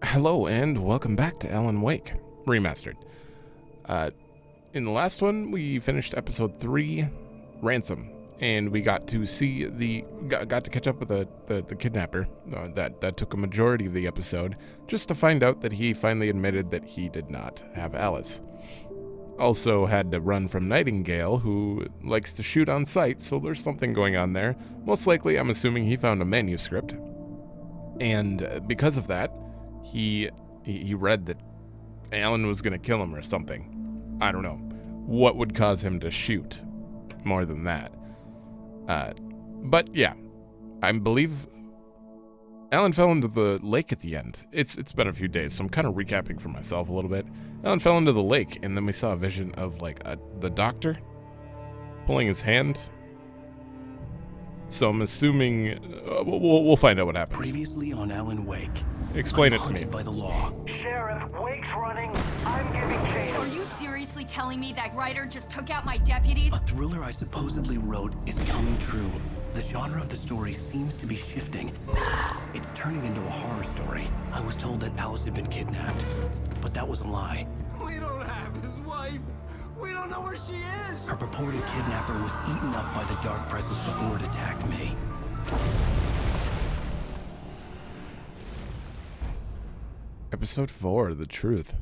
Hello and welcome back to Alan Wake Remastered. In the last one, we finished episode 3, Ransom, and we got to see got to catch up with the kidnapper. That took a majority of the episode, just to find out that he finally admitted that he did not have Alice. Also had to run from Nightingale, who likes to shoot on sight, so there's something going on there. Most likely, I'm assuming he found a manuscript, and because of that, he read that Alan was gonna kill him or something. I don't know what would cause him to shoot more than that. But yeah, I believe Alan fell into the lake at the end. It's been a few days, so I'm kind of recapping for myself a little bit. Alan fell into the lake, and then we saw a vision of like the doctor pulling his hand. So I'm assuming we'll find out what happens. Previously on Alan Wake. Explain it to me. By the law. Sheriff, Wake's running. I'm giving chase. Are you seriously telling me that writer just took out my deputies? A thriller I supposedly wrote is coming true. The genre of the story seems to be shifting. It's turning into a horror story. I was told that Alice had been kidnapped, but that was a lie. We don't have his wife. We don't know where she is. Her purported kidnapper was eaten up by the dark presence before it attacked me. Episode 4, The Truth.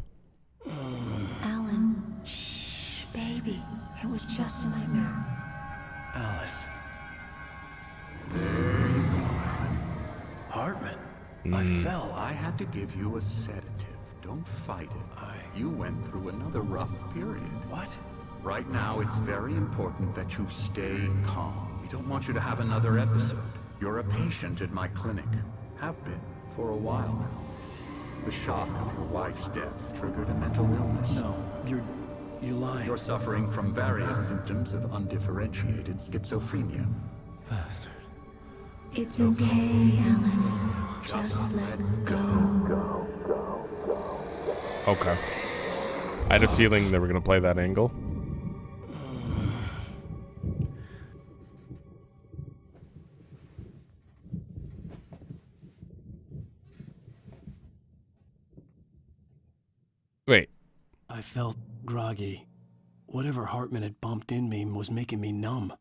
Alan, shh, baby. It was just a nightmare. Alice. There you go, Alan. Hartman. I fell. I had to give you a sedative. Don't fight it. You went through another rough period. What? Right now, it's very important that you stay calm. We don't want you to have another episode. You're a patient at my clinic. Have been for a while now. The shock of your wife's death triggered a mental illness. No, you're lying. You're suffering from various symptoms of undifferentiated schizophrenia. Bastard. It's okay, Alan. Just let go. Okay. I had a feeling they were going to play that angle. Wait. I felt groggy. Whatever Hartman had bumped in me was making me numb.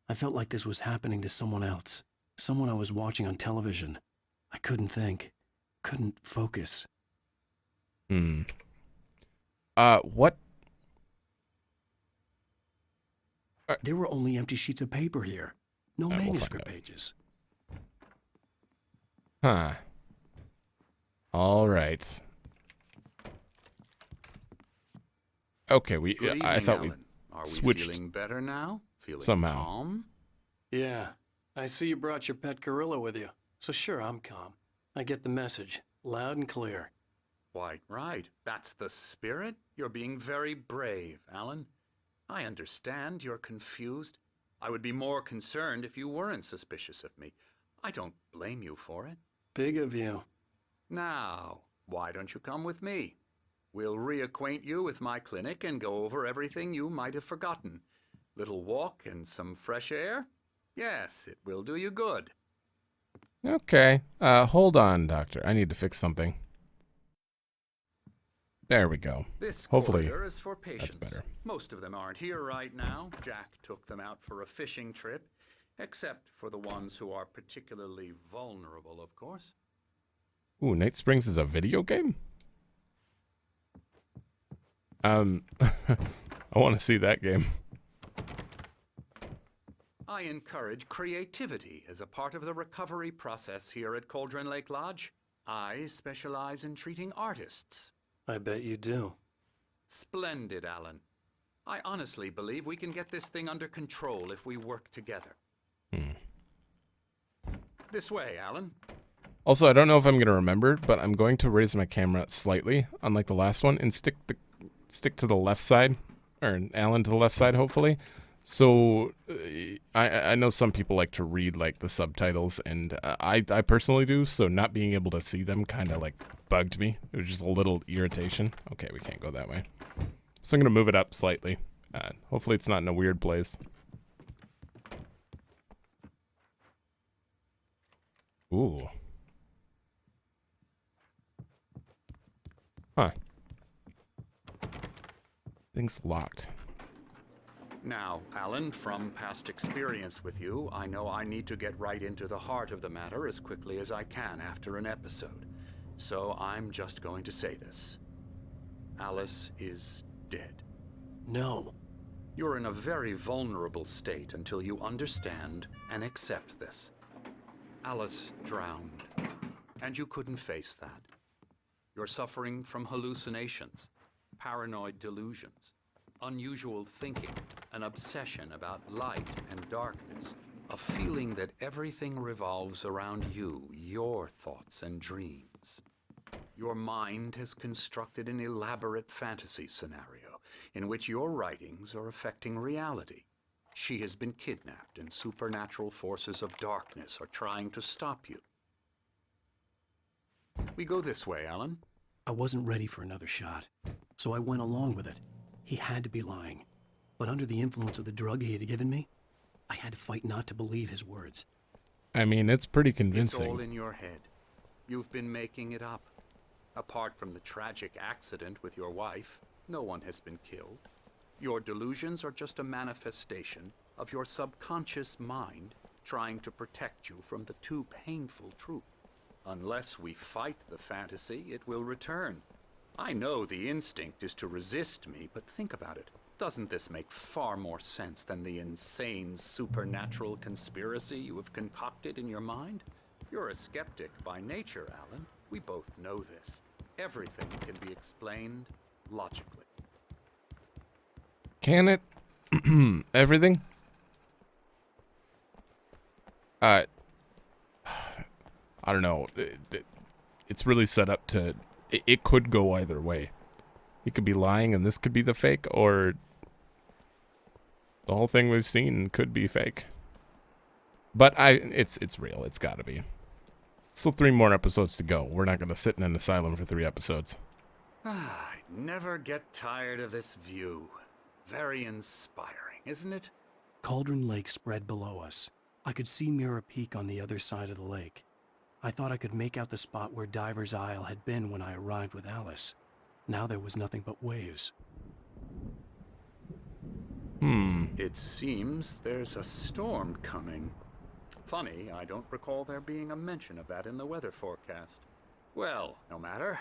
I felt like this was happening to someone else. Someone I was watching on television. I couldn't think. Couldn't focus. What? There were only empty sheets of paper here. No we'll manuscript find out. pages. Huh. All right. Okay, Good evening, I thought Alan. Are we switched feeling better now? Feeling somehow. calm? Yeah. I see you brought your pet gorilla with you. So sure, I'm calm. I get the message. Loud and clear. Quite right. That's the spirit. You're being very brave, Alan. I understand you're confused. I would be more concerned if you weren't suspicious of me. I don't blame you for it. Big of you. Now, why don't you come with me? We'll reacquaint you with my clinic and go over everything you might have forgotten. Little walk and some fresh air? Yes, it will do you good. Okay. Hold on, Doctor. I need to fix something. There we go. This Hopefully, corridor is for patients. that's better. Most of them aren't here right now. Jack took them out for a fishing trip, except for the ones who are particularly vulnerable, of course. Ooh, Night Springs is a video game? I want to see that game. I encourage creativity as a part of the recovery process here at Cauldron Lake Lodge. I specialize in treating artists. I bet you do. Splendid, Alan. I honestly believe we can get this thing under control if we work together. This way, Alan. Also, I don't know if I'm going to remember, but I'm going to raise my camera slightly, unlike the last one, and stick to the left side, or Alan to the left side, hopefully. So I know some people like to read like the subtitles, and I personally do. So not being able to see them kind of like bugged me. It was just a little irritation. Okay, we can't go that way. So I'm gonna move it up slightly. Hopefully it's not in a weird place. Ooh. Huh. Thing's locked. Now, Alan, from past experience with you, I know I need to get right into the heart of the matter as quickly as I can after an episode. So I'm just going to say this. Alice is dead. No. You're in a very vulnerable state until you understand and accept this. Alice drowned, and you couldn't face that. You're suffering from hallucinations, paranoid delusions, unusual thinking, an obsession about light and darkness, a feeling that everything revolves around you, your thoughts and dreams. Your mind has constructed an elaborate fantasy scenario in which your writings are affecting reality. She has been kidnapped, and supernatural forces of darkness are trying to stop you. We go this way, Alan. I wasn't ready for another shot, so I went along with it. He had to be lying. But under the influence of the drug he had given me, I had to fight not to believe his words. I mean, it's pretty It's convincing. all in your head. You've been making it up. Apart from the tragic accident with your wife, no one has been killed. Your delusions are just a manifestation of your subconscious mind trying to protect you from the too painful truth. Unless we fight the fantasy, it will return. I know the instinct is to resist me, but think about it. Doesn't this make far more sense than the insane supernatural conspiracy you have concocted in your mind? You're a skeptic by nature, Alan. We both know this. Everything can be explained logically. Can it? Everything? I don't know. It's really set up to... It could go either way. He could be lying and this could be the fake, or the whole thing we've seen could be fake. But it's real. It's gotta be. Still 3 more episodes to go. We're not gonna sit in an asylum for 3 episodes. I never get tired of this view. Very inspiring, isn't it? Cauldron Lake spread below us. I could see Mirror Peak on the other side of the lake. I thought I could make out the spot where Diver's Isle had been when I arrived with Alice. Now there was nothing but waves. It seems there's a storm coming. Funny, I don't recall there being a mention of that in the weather forecast. Well, no matter.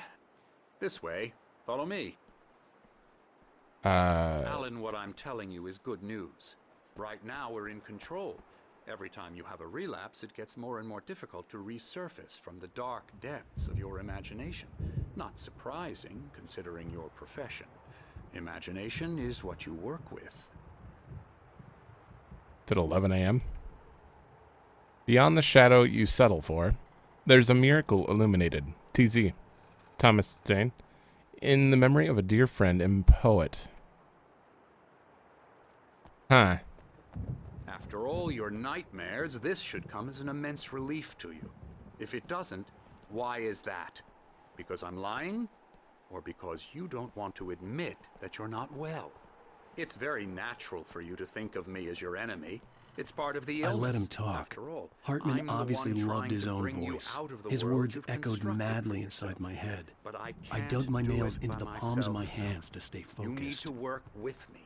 This way. Follow me. Alan, what I'm telling you is good news. Right now we're in control. Every time you have a relapse, it gets more and more difficult to resurface from the dark depths of your imagination. Not surprising, considering your profession. Imagination is what you work with. It's at 11 a.m. Beyond the shadow you settle for, there's a miracle illuminated. TZ. Thomas Zane. In the memory of a dear friend and poet. Huh. After all your nightmares, this should come as an immense relief to you. If it doesn't, why is that? Because I'm lying? Or because you don't want to admit that you're not well? It's very natural for you to think of me as your enemy. It's part of the illness. I let him talk. After all, Hartman I'm the obviously one loved trying his to own bring you voice. out of the His world words you've echoed constructed madly for inside yourself. my head. But I I can't dug my do nails it into by the palms of my myself. hands to stay You need focused. to work with me.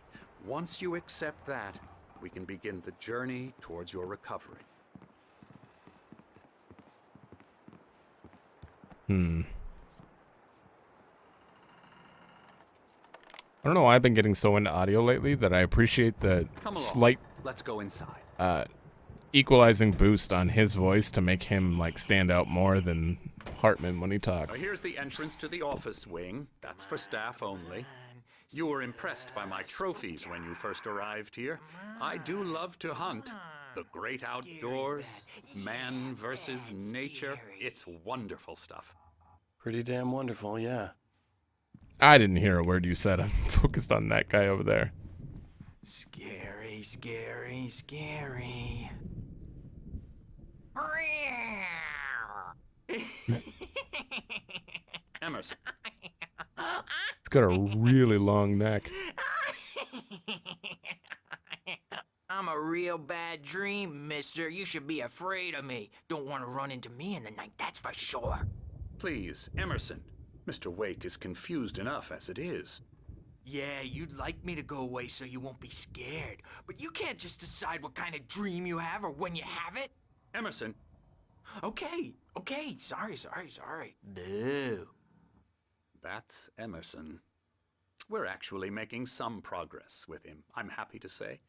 Once you accept that, we can begin the journey towards your recovery. I don't know why I've been getting so into audio lately that I appreciate the Come along. slight Let's go inside. equalizing boost on his voice to make him like stand out more than Hartman when he Now talks. here's the entrance to the office wing. That's for staff only. You were impressed by my trophies when you first arrived here. I do love to hunt. The great outdoors, man versus nature. It's wonderful stuff. Pretty damn wonderful, yeah. I didn't hear a word you said. I'm focused on that guy over there. Scary, scary, scary. Emerson. It's got a really long neck. I'm a real bad dream, mister. You should be afraid of me. Don't want to run into me in the night, that's for sure. Please, Emerson. Mr. Wake is confused enough as it is. Yeah, you'd like me to go away so you won't be scared. But you can't just decide what kind of dream you have or when you have it. Emerson, Okay. Sorry. Boo. that's Emerson. We're actually making some progress with him, I'm happy to say.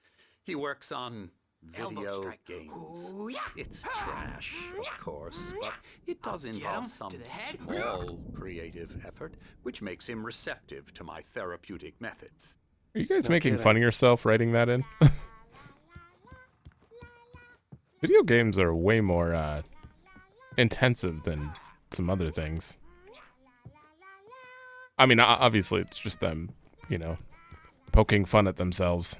He works on Elbow video strike. games. Ooh, yeah. It's trash, of course, but it does I'll get involve him some to the head. small creative effort, which makes him receptive to my therapeutic methods. Are you guys No making kidding. fun of yourself writing that in? Video games are way more intensive than some other things. I mean, obviously, it's just them, you know, poking fun at themselves.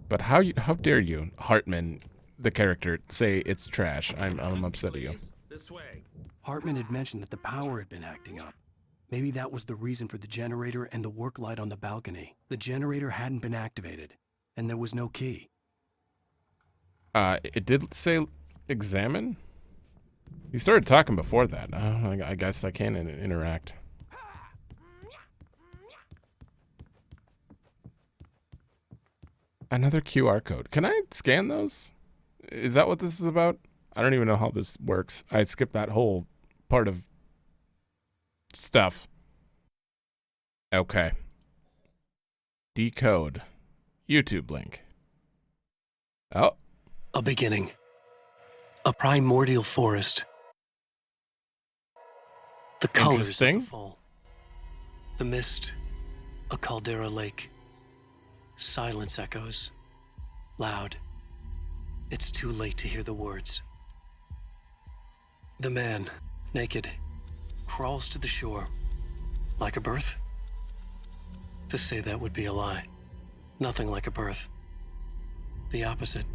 But how dare you, Hartman, the character, say it's trash? I'm upset at you. Please, this way. Hartman had mentioned that the power had been acting up. Maybe that was the reason for the generator and the work light on the balcony. The generator hadn't been activated, and there was no key. It did say examine. You started talking before that. I guess I can interact. Another QR code. Can I scan those? Is that what this is about? I don't even know how this works. I skipped that whole part of stuff. Okay. Decode. YouTube link. Oh. A beginning. A primordial forest. The colors of Interesting. the fall. The mist. A caldera lake. Silence echoes. Loud. It's too late to hear the words. The man, naked, crawls to the shore. Like a birth? To say that would be a lie. Nothing like a birth. The opposite.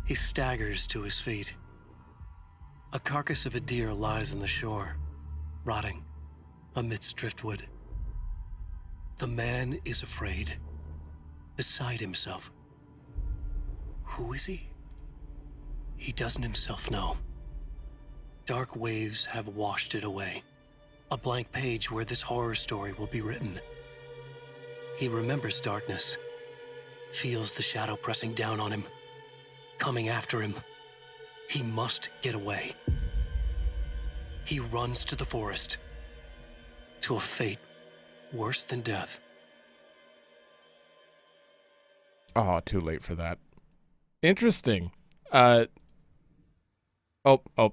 He staggers to his feet. A carcass of a deer lies on the shore, rotting amidst driftwood. The man is afraid, beside himself. Who is he? He doesn't himself know. Dark waves have washed it away. A blank page where this horror story will be written. He remembers darkness, feels the shadow pressing down on him, coming after him. He must get away. He runs to the forest, to a fate worse than death. Oh, too late for that. Interesting. Oh,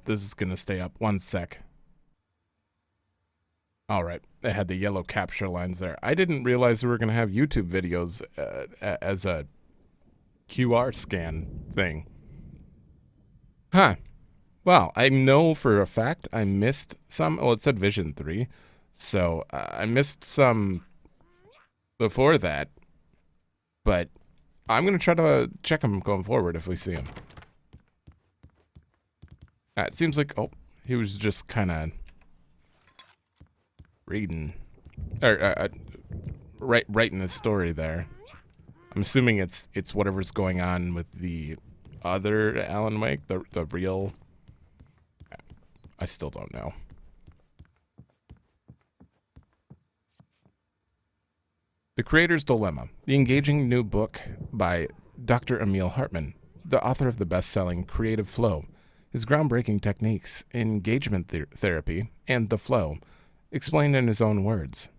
this is gonna stay up. One sec. All right, they had the yellow capture lines there. I didn't realize we were gonna have YouTube videos as a QR scan thing. Huh. Well, I know for a fact I missed some. Oh, it said Vision 3. So I missed some before that. But I'm going to try to check them going forward if we see them. It seems like, oh, he was just kind of reading. Or writing his story there. I'm assuming it's whatever's going on with the other Alan Wake, the real. I still don't know. The Creator's Dilemma, the engaging new book by Dr. Emil Hartman, the author of the best-selling Creative Flow, his groundbreaking techniques, engagement therapy, and the flow, explained in his own words.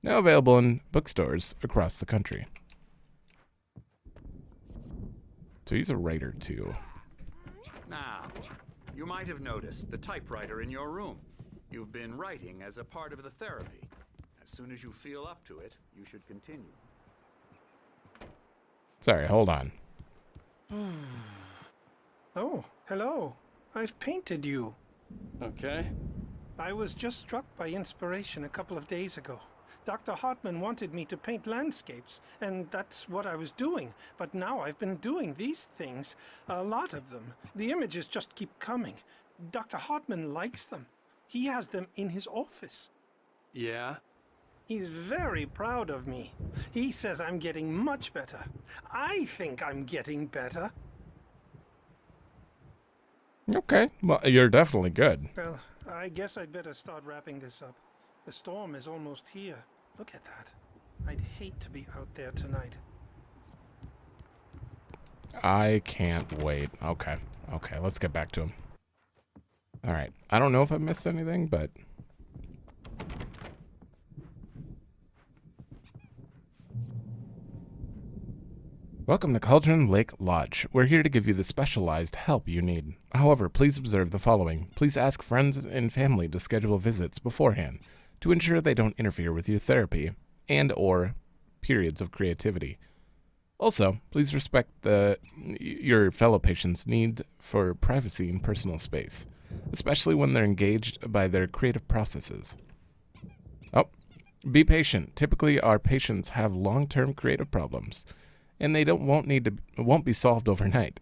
Now available in bookstores across the country. So he's a writer too. Now, you might have noticed the typewriter in your room. You've been writing as a part of the therapy. As soon as you feel up to it, you should continue. Sorry, hold on. Oh, hello. I've painted you. Okay. I was just struck by inspiration a couple of days ago. Dr. Hartman wanted me to paint landscapes, and that's what I was doing. But now I've been doing these things, a lot of them. The images just keep coming. Dr. Hartman likes them. He has them in his office. Yeah? He's very proud of me. He says I'm getting much better. I think I'm getting better. Okay, well, you're definitely good. Well, I guess I'd better start wrapping this up. The storm is almost here. Look at that. I'd hate to be out there tonight. I can't wait. Okay, let's get back to him. All right, I don't know if I missed anything, but... Welcome to Cauldron Lake Lodge. We're here to give you the specialized help you need. However, please observe the following. Please ask friends and family to schedule visits beforehand to ensure they don't interfere with your therapy and or periods of creativity. Also, please respect your fellow patients' need for privacy and personal space, especially when they're engaged by their creative processes. Oh, be patient. Typically, our patients have long-term creative problems, and they won't be solved overnight.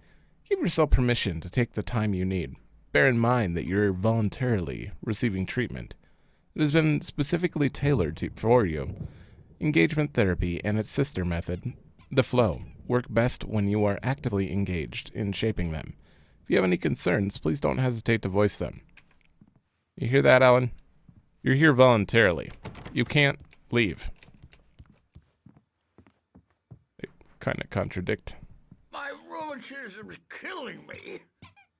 Give yourself permission to take the time you need. Bear in mind that you're voluntarily receiving treatment. It has been specifically tailored for you. Engagement therapy and its sister method, the flow, work best when you are actively engaged in shaping them. If you have any concerns, please don't hesitate to voice them. You hear that, Alan? You're here voluntarily. You can't leave. Kind of contradict. My rheumatism's killing me.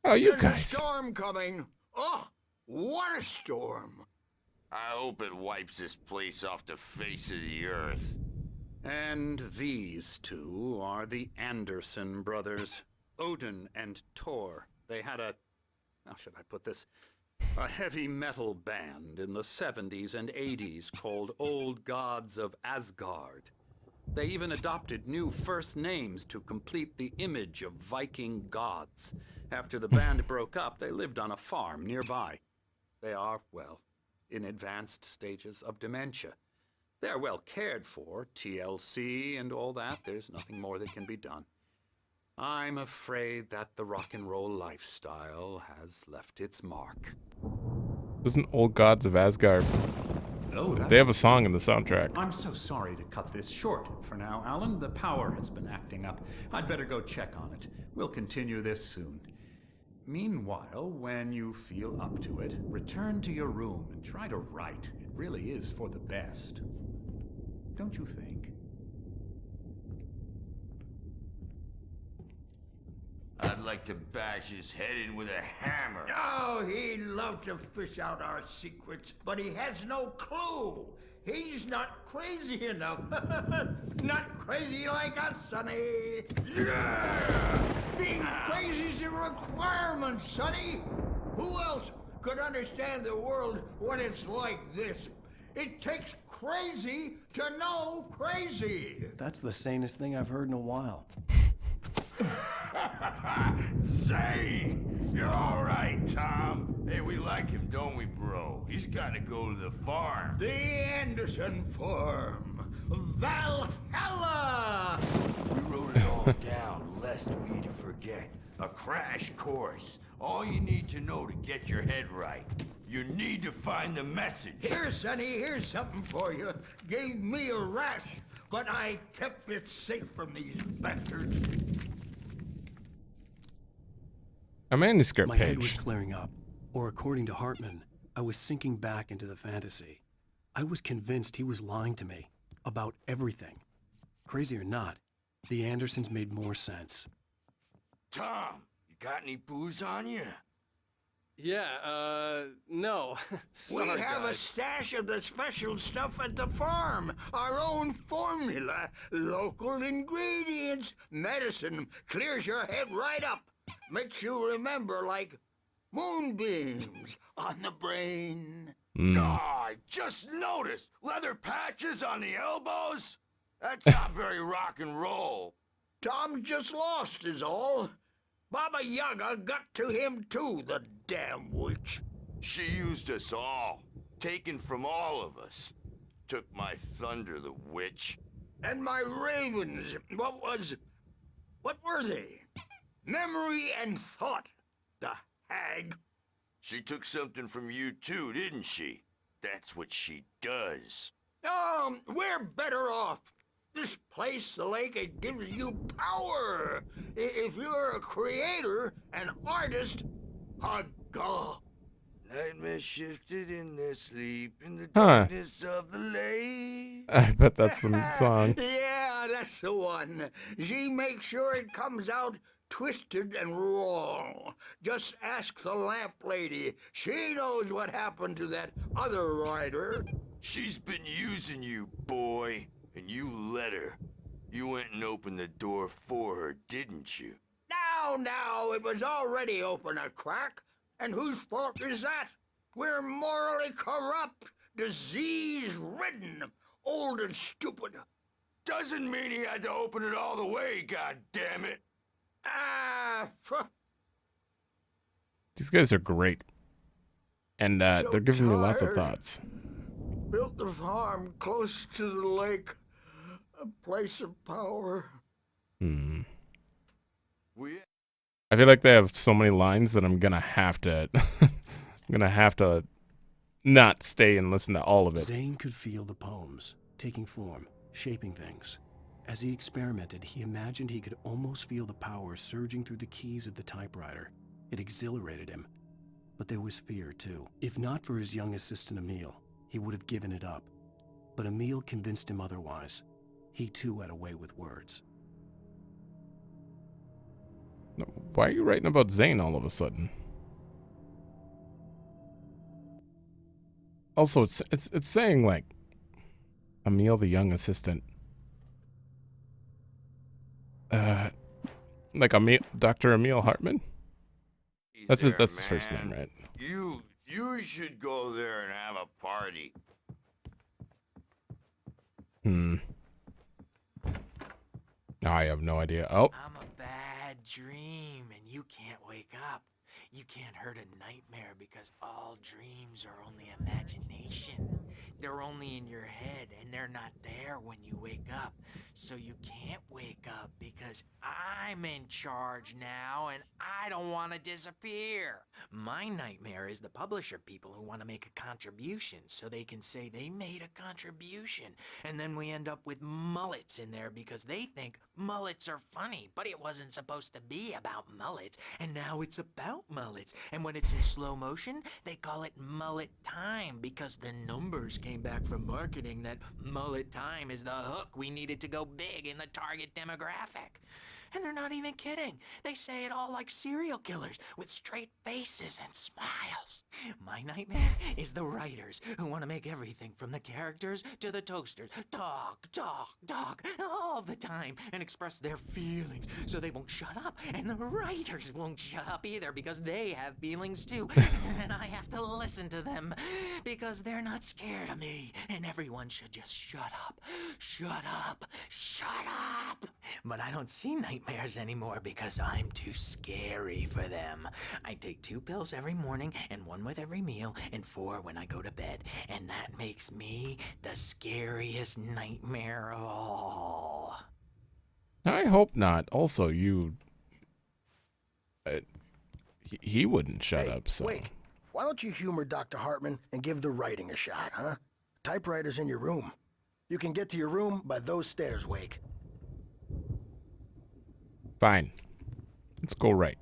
Oh, you There's guys. a storm coming. Oh, what a storm. I hope it wipes this place off the face of the earth. And these two are the Anderson brothers, Odin and Thor. They had how should I put this? A heavy metal band in the 70s and 80s called Old Gods of Asgard. They even adopted new first names to complete the image of Viking gods. After the band broke up, they lived on a farm nearby. They are, well, in advanced stages of dementia. They're well cared for, TLC and all that. There's nothing more that can be done. I'm afraid that the rock and roll lifestyle has left its mark. Isn't Old Gods of Asgard? Oh, They have a song in the soundtrack. I'm so sorry to cut this short for now, Alan. The power has been acting up. I'd better go check on it. We'll continue this soon. Meanwhile, when you feel up to it, return to your room and try to write. It really is for the best. Don't you think? I'd like to bash his head in with a hammer. Oh, he'd love to fish out our secrets, but he has no clue. He's not crazy enough. Not crazy like us, Sonny. Yeah! Being crazy's a requirement, Sonny. Who else could understand the world when it's like this? It takes crazy to know crazy. That's the sanest thing I've heard in a while. Say, you're all right, Tom. Hey, we like him, don't we, bro? He's got to go to the farm. The Anderson Farm. Valhalla! We wrote it all down, lest we forget. A crash course. All you need to know to get your head right. You need to find the message. Here, Sonny, here's something for you. Gave me a rash, but I kept it safe from these bastards. A manuscript My head was page. clearing up, or according to Hartman, I was sinking back into the fantasy. I was convinced he was lying to me about everything. Crazy or not, the Andersons made more sense. Tom, you got any booze on you? Yeah, no. We Sorry, have a guys. stash of the special stuff at the farm. Our own formula. Local ingredients. Medicine clears your head right up. Makes you remember like moonbeams on the brain. Ah, just noticed. Leather patches on the elbows? That's not very rock and roll. Tom just lost is all. Baba Yaga got to him too, the damn witch. She used us all. Taken from all of us. Took my thunder, the witch. And my ravens, what were they? Memory and thought, the hag. She took something from you too, didn't she? That's what she does. We're better off. This place, the lake, it gives you power. If you're a creator, an artist, a god. Nightmares shifted in their sleep in the Huh. darkness of the lake. I bet that's the song. Yeah, that's the one. She makes sure it comes out twisted and wrong. Just ask the lamp lady. She knows what happened to that other writer. She's been using you, boy, and you let her. You went and opened the door for her, didn't you? Now, it was already open a crack. And whose fault is that? We're morally corrupt, disease-ridden, old and stupid. Doesn't mean he had to open it all the way, goddammit. These guys are great. And So they're giving me lots of tired. thoughts. Built the farm close to the lake, a place of power. Hmm. We I feel like they have so many lines that I'm gonna have to I'm gonna have to not stay and listen to all of it. Zane could feel the poems, taking form, shaping things. As he experimented, he imagined he could almost feel the power surging through the keys of the typewriter. It exhilarated him. But there was fear, too. If not for his young assistant Emil, he would have given it up. But Emil convinced him otherwise. He, too, had a way with words. No, why are you writing about Zane all of a sudden? Also, it's saying like Emil, the young assistant. Like Emil, Dr. Emil Hartman. That's there, that's his first name, man. right? You should go there and have a party. I have no idea. Oh, I'm a bad dream, and you can't wake up. You can't hurt a nightmare because all dreams are only imagination. They're only in your head, and they're not there when you wake up. So you can't wake up because I'm in charge now, and I don't want to disappear. My nightmare is the publisher people who want to make a contribution so they can say they made a contribution. And then we end up with mullets in there because they think mullets are funny, but it wasn't supposed to be about mullets, and now it's about mullets. And when it's in slow motion, they call it mullet time because the numbers came back from marketing that mullet time is the hook we needed to go big in the target demographic. And they're not even kidding. They say it all like serial killers with straight faces and smiles. My nightmare is the writers who want to make everything from the characters to the toasters talk all the time and express their feelings so they won't shut up. And the writers won't shut up either because they have feelings too. And I have to listen to them because they're not scared of me. And everyone should just shut up. Shut up. Shut up. But I don't see nightmares anymore because I'm too scary for them. I take 2 pills every morning and 1 with every meal and 4 when I go to bed. And that makes me the scariest nightmare of all. I hope not. Also, he wouldn't shut up. So Wake, why don't you humor Dr. Hartman and give the writing a shot, huh? Typewriter's in your room. You can get to your room by those stairs, Wake. fine. Let's go right.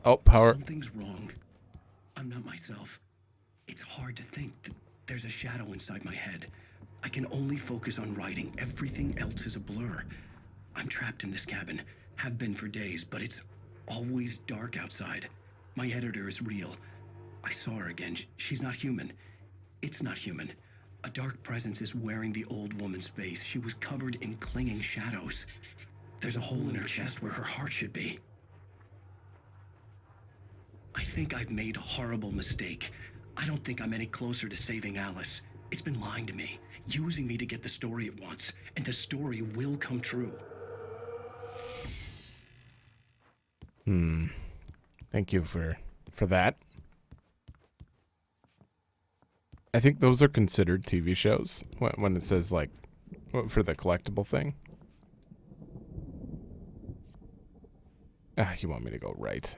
Oh, power. Something's wrong. I'm not myself. It's hard to think that there's a shadow inside my head. I can only focus on writing. Everything else is a blur. I'm trapped in this cabin. Have been for days, but it's always dark outside. My editor is real. I saw her again. She's not human. It's not human. A dark presence is wearing the old woman's face. She was covered in clinging shadows. There's a hole in her chest where her heart should be. I think I've made a horrible mistake. I don't think I'm any closer to saving Alice. It's been lying to me, using me to get the story it wants, and the story will come true. Thank you for that. I think those are considered TV shows when it says like for the collectible thing. You want me to go right?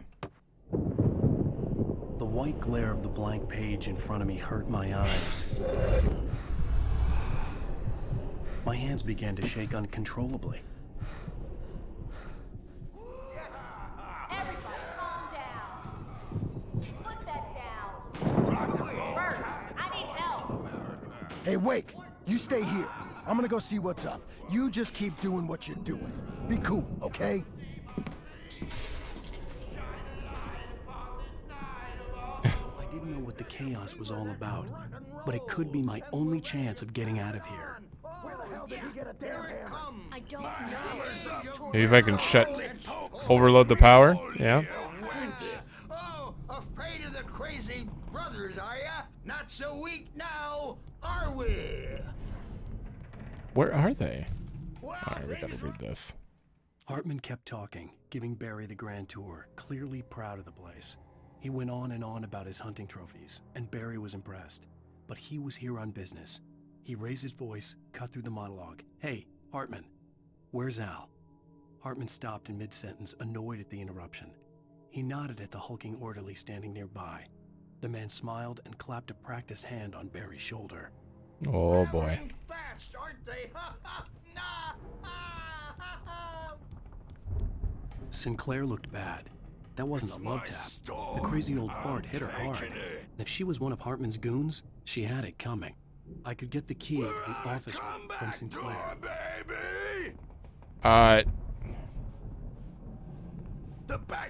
The white glare of the blank page in front of me hurt my eyes. My hands began to shake uncontrollably. Everybody, calm down. Put that down. Bert, I need help. Hey, Wake, you stay here. I'm gonna go see what's up. You just keep doing what you're doing. Be cool, okay? I didn't know what the chaos was all about, but it could be my only chance of getting out of here. I don't know. Maybe if I can overload the power. Yeah. Oh, afraid of the crazy brothers, are ya? Not so weak now, are we? Where are they? Alright, we gotta read this. Hartman kept talking, giving Barry the grand tour, clearly proud of the place. He went on and on about his hunting trophies, and Barry was impressed. But he was here on business. He raised his voice, cut through the monologue. Hey, Hartman, where's Al? Hartman stopped in mid-sentence, annoyed at the interruption. He nodded at the hulking orderly standing nearby. The man smiled and clapped a practiced hand on Barry's shoulder. Oh boy. Fast, aren't they? Sinclair looked bad. That wasn't a love tap. The crazy old fart hit her hard. And if she was one of Hartman's goons, she had it coming. I could get the key to the office room from Sinclair.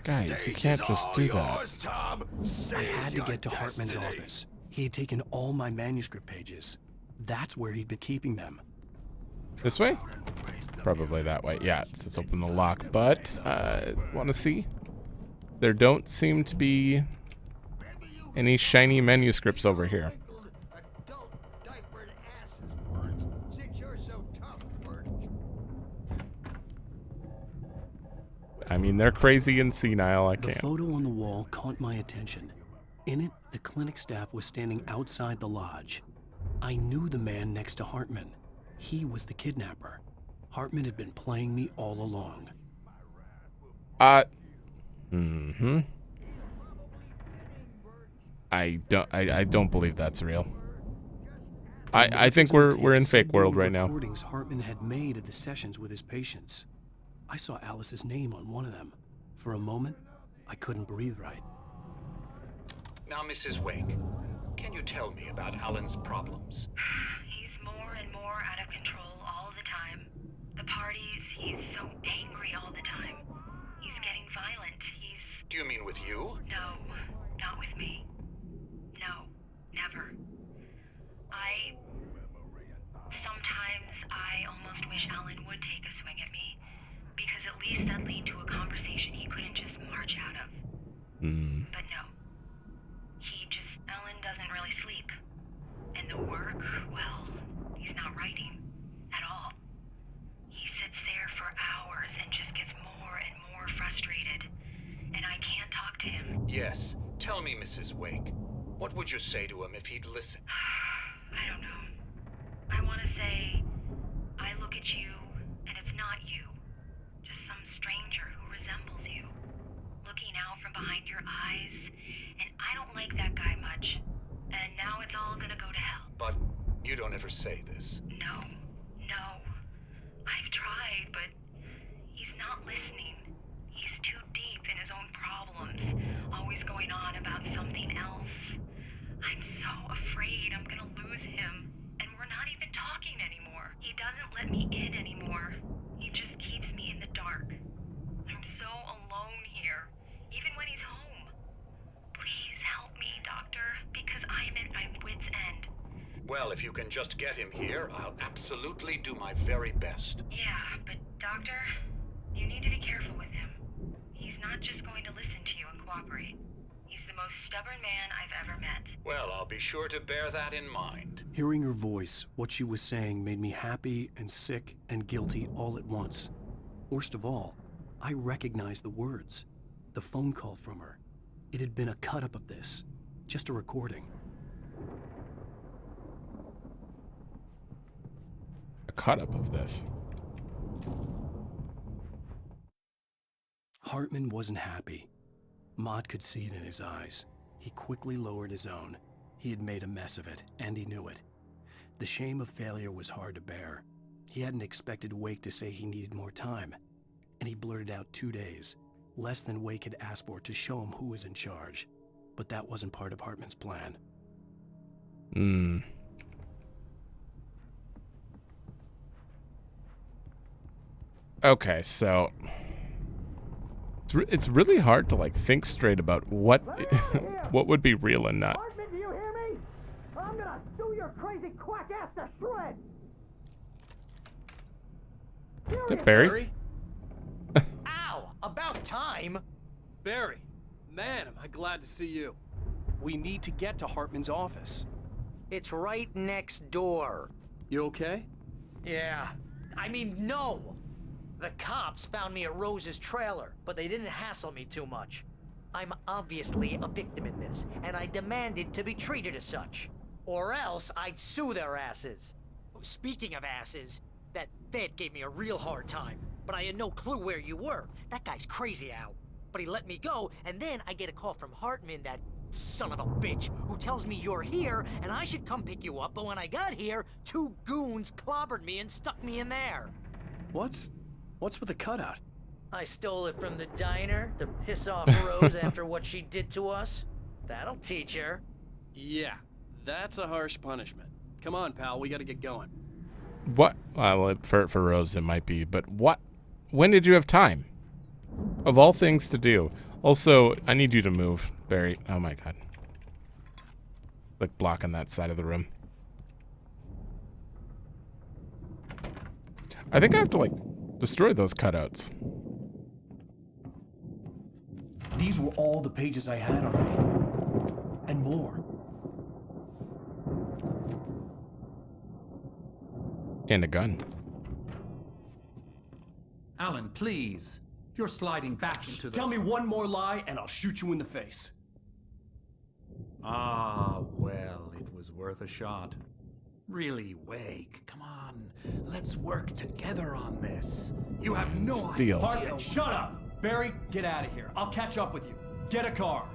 Guys, you can't just do that. I had to get to Hartman's office. He had taken all my manuscript pages. That's where he'd been keeping them. This way? Probably that way. Yeah, let's open the lock. But, want to see? There don't seem to be any shiny manuscripts over here. I mean, they're crazy and senile. I can't. The photo on the wall caught my attention. In it, the clinic staff was standing outside the lodge. I knew the man next to Hartman. He was the kidnapper. Hartman had been playing me all along. I don't believe that's real. I think we're in fake world right now. Recordings Hartman had made at the sessions with his patients. I saw Alice's name on one of them. For a moment, I couldn't breathe right. Now, Mrs. Wake, can you tell me about Alan's problems? He's more and more out of control all the time. The parties, he's so angry all the time. He's getting violent. Do you mean with you? No, not with me. No, never. Sometimes I almost wish Alan would take a swing at me, because at least that'd lead to a conversation he couldn't just march out of. But no. Alan doesn't really sleep. And the work, well, he's not writing at all. He sits there for hours and just gets more and more frustrated. And I can't talk to him. Yes. Tell me, Mrs. Wake, what would you say to him if he'd listen? I don't know. I want to say, I look at you, and it's not you. Just some stranger who resembles you. Looking out from behind your eyes, and I don't like that guy much. And now it's all gonna go to hell. But you don't ever say this. No. I've tried, but he's not listening. He's too deep in his own problems, always going on about something else. I'm so afraid I'm gonna lose him, and we're not even talking anymore. He doesn't let me in anymore. He just keeps me in the dark. I'm so alone here, even when he's home. Please help me, Doctor, because I'm at my wit's end. Well, if you can just get him here, I'll absolutely do my very best. Yeah, but Doctor, you need to be careful with him. He's not just going to listen to you and cooperate. He's the most stubborn man I've ever met. Well, I'll be sure to bear that in mind. Hearing her voice, what she was saying made me happy and sick and guilty all at once. Worst of all, I recognized the words. The phone call from her. It had been a cut-up of this. Just a recording. A cut-up of this. Hartman wasn't happy. Maude could see it in his eyes. He quickly lowered his own. He had made a mess of it, and he knew it. The shame of failure was hard to bear. He hadn't expected Wake to say he needed more time, and he blurted out 2 days, less than Wake had asked for to show him who was in charge. But that wasn't part of Hartman's plan. Okay, so it's really hard to like think straight about what what would be real and not. Hartman, do you hear me? I'm gonna sue your crazy quack ass to shreds. Is that Barry? Ow! About time! Barry, man, am I glad to see you. We need to get to Hartman's office. It's right next door. You okay? Yeah. I mean, no! The cops found me at Rose's trailer, but they didn't hassle me too much. I'm obviously a victim in this, and I demanded to be treated as such. Or else I'd sue their asses. Speaking of asses, that Fed gave me a real hard time, but I had no clue where you were. That guy's crazy, Al. But he let me go, and then I get a call from Hartman, that son of a bitch, who tells me you're here, and I should come pick you up, but when I got here, 2 goons clobbered me and stuck me in there. What's with the cutout? I stole it from the diner to piss off Rose after what she did to us. That'll teach her. Yeah, that's a harsh punishment. Come on, pal, we gotta get going. What? Well, for Rose it might be, but what? When did you have time? Of all things to do. Also, I need you to move, Barry. Oh my god. Like blocking that side of the room. I think I have to like destroy those cutouts. These were all the pages I had on me. And more. And a gun. Alan, please. You're sliding back into the... Tell me one more lie and I'll shoot you in the face. Ah, well, it was worth a shot. Really, Wake, come on. Let's work together on this. You have no idea. Hartman, shut up! Barry, get out of here. I'll catch up with you. Get a car.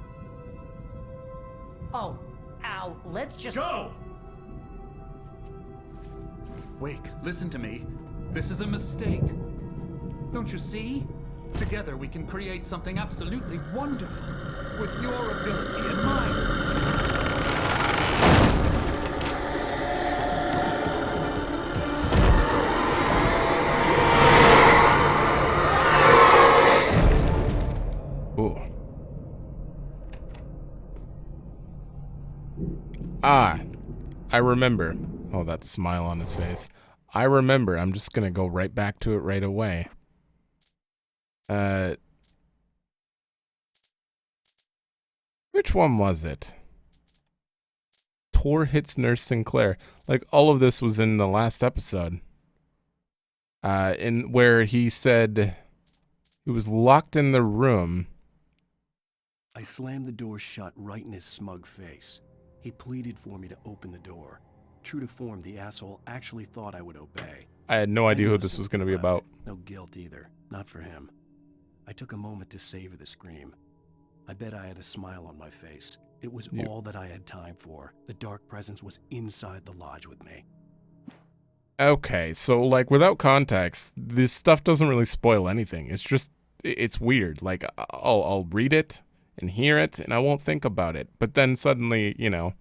Oh, Al, let's just... Go! Wake, listen to me. This is a mistake. Don't you see? Together we can create something absolutely wonderful. With your ability and mine. Ooh. Ah, I remember. Oh, that smile on his face. I remember. I'm just gonna go right back to it right away. Which one was it? Tor hits Nurse Sinclair. Like, all of this was in the last episode. In where he said he was locked in the room. I slammed the door shut right in his smug face. He pleaded for me to open the door. True to form, the asshole actually thought I would obey. I had no idea who this was going to be about. No guilt either. Not for him. I took a moment to savor the scream. I bet I had a smile on my face. It was all that I had time for. The dark presence was inside the lodge with me. Okay, so like without context, this stuff doesn't really spoil anything. It's just, it's weird. Like I'll read it and hear it and I won't think about it. But then suddenly, you know,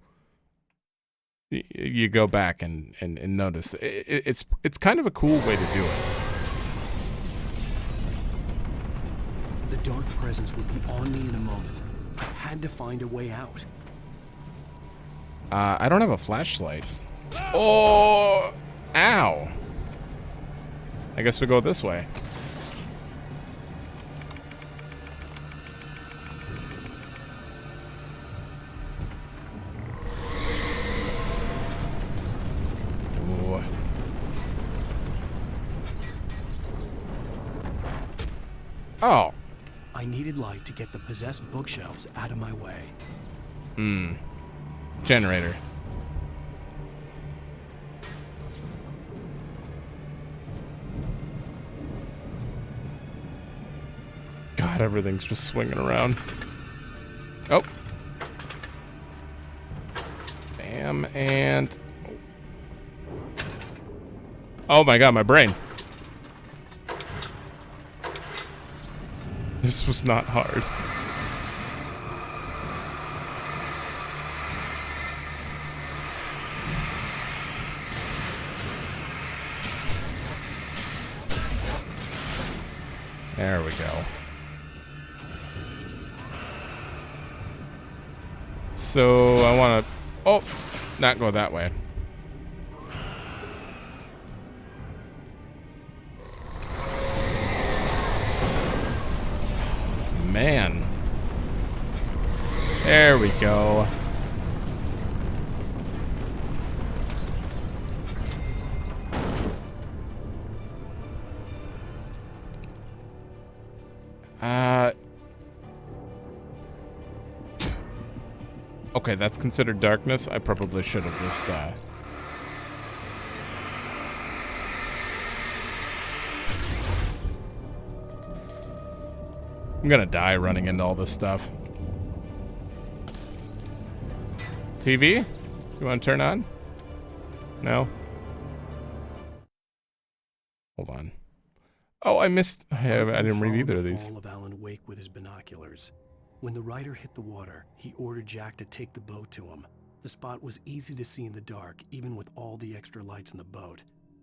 you go back and notice. It's kind of a cool way to do it. The dark presence would be on me in a moment. I had to find a way out. I don't have a flashlight. Oh, ow. I guess we go this way. Ooh. Oh. I needed light to get the possessed bookshelves out of my way. Generator. God, everything's just swinging around. Oh. And... oh my god, my brain. This was not hard. There we go. So I want to, oh, not go that way. Man. There we go. Okay, that's considered darkness. I probably should have just, I'm gonna die running into all this stuff. TV? You wanna turn on? No? Hold on. Oh, I missed, I didn't read either of these. Fall of Alan Wake with his binoculars. When the rider hit the water, he ordered Jack to take the boat to him. The spot was easy to see in the dark, even with all the extra lights in the boat.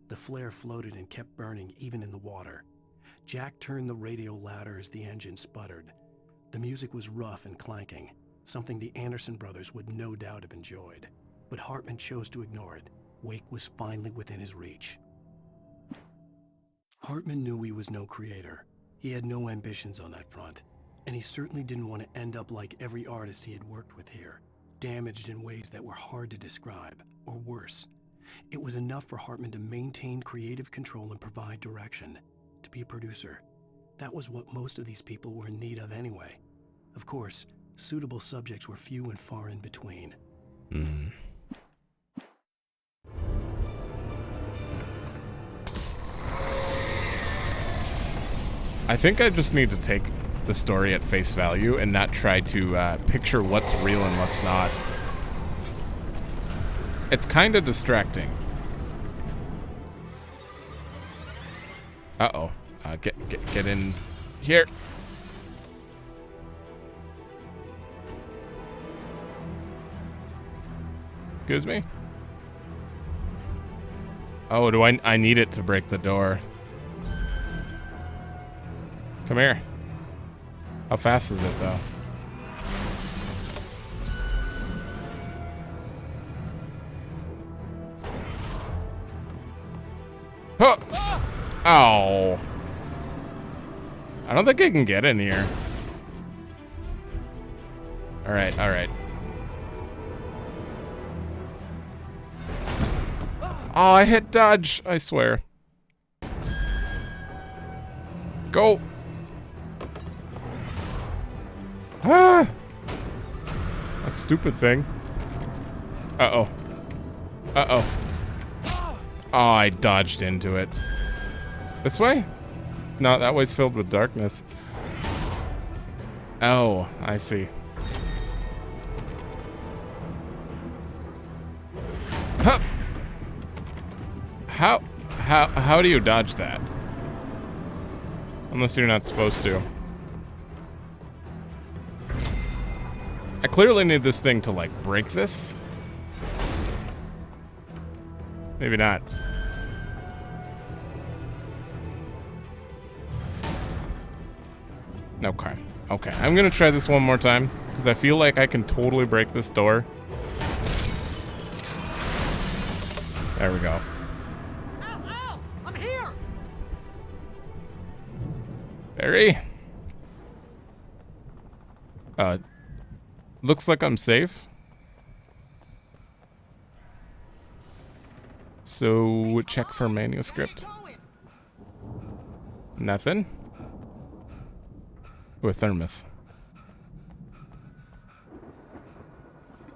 The flare floated and kept burning even in the water. Jack turned the radio louder as the engine sputtered. The music was rough and clanking, something the Anderson brothers would no doubt have enjoyed. But Hartman chose to ignore it. Wake was finally within his reach. Hartman knew he was no creator. He had no ambitions on that front. And he certainly didn't want to end up like every artist he had worked with here, damaged in ways that were hard to describe, or worse. It was enough for Hartman to maintain creative control and provide direction, to be a producer. That was what most of these people were in need of anyway. Of course, suitable subjects were few and far in between. I think I just need to take the story at face value and not try to picture what's real and what's not. It's kind of distracting. Uh-oh. Get in here. Excuse me? Oh, do I need it to break the door? Come here. How fast is it, though? Huh. Oh. I don't think I can get in here. All right, all right. Oh, I hit dodge, I swear. Go. Ah! That stupid thing. Uh-oh. Uh-oh. Oh, I dodged into it. This way? No, that way's filled with darkness. Oh, I see. Huh. How do you dodge that? Unless you're not supposed to. I clearly need this thing to, like, break this. Maybe not. Okay. Okay, I'm gonna try this one more time, because I feel like I can totally break this door. There we go. Ow, ow! I'm here! Barry? Looks like I'm safe. So, check for manuscript. Nothing. Ooh, a thermos.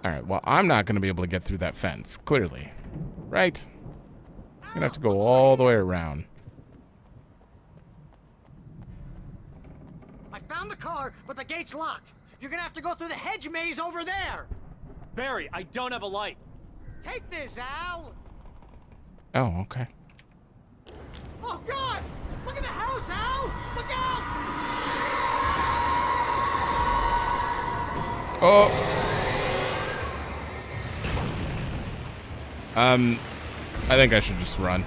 Alright, well, I'm not going to be able to get through that fence, clearly. Right? I'm going to have to go all the way around. I found the car, but the gate's locked. You're gonna have to go through the hedge maze over there. Barry, I don't have a light. Take this, Al! Oh, okay. Oh, God! Look at the house, Al! Look out! Oh! I think I should just run.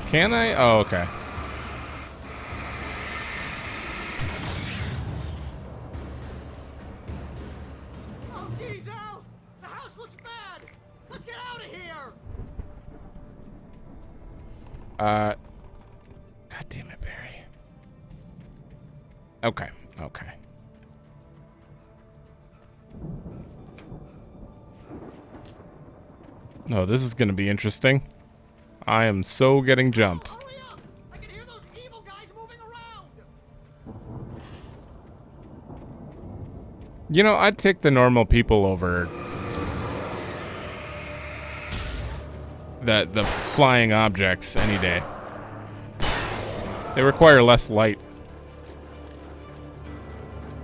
Can I? Oh, okay. Oh, jeez, Al! The house looks bad! Let's get out of here! God damn it, Barry. Okay, okay. No, this is gonna be interesting. I am so getting jumped. Hurry up! I can hear those evil guys moving around! You know, I'd take the normal people over the flying objects any day. They require less light.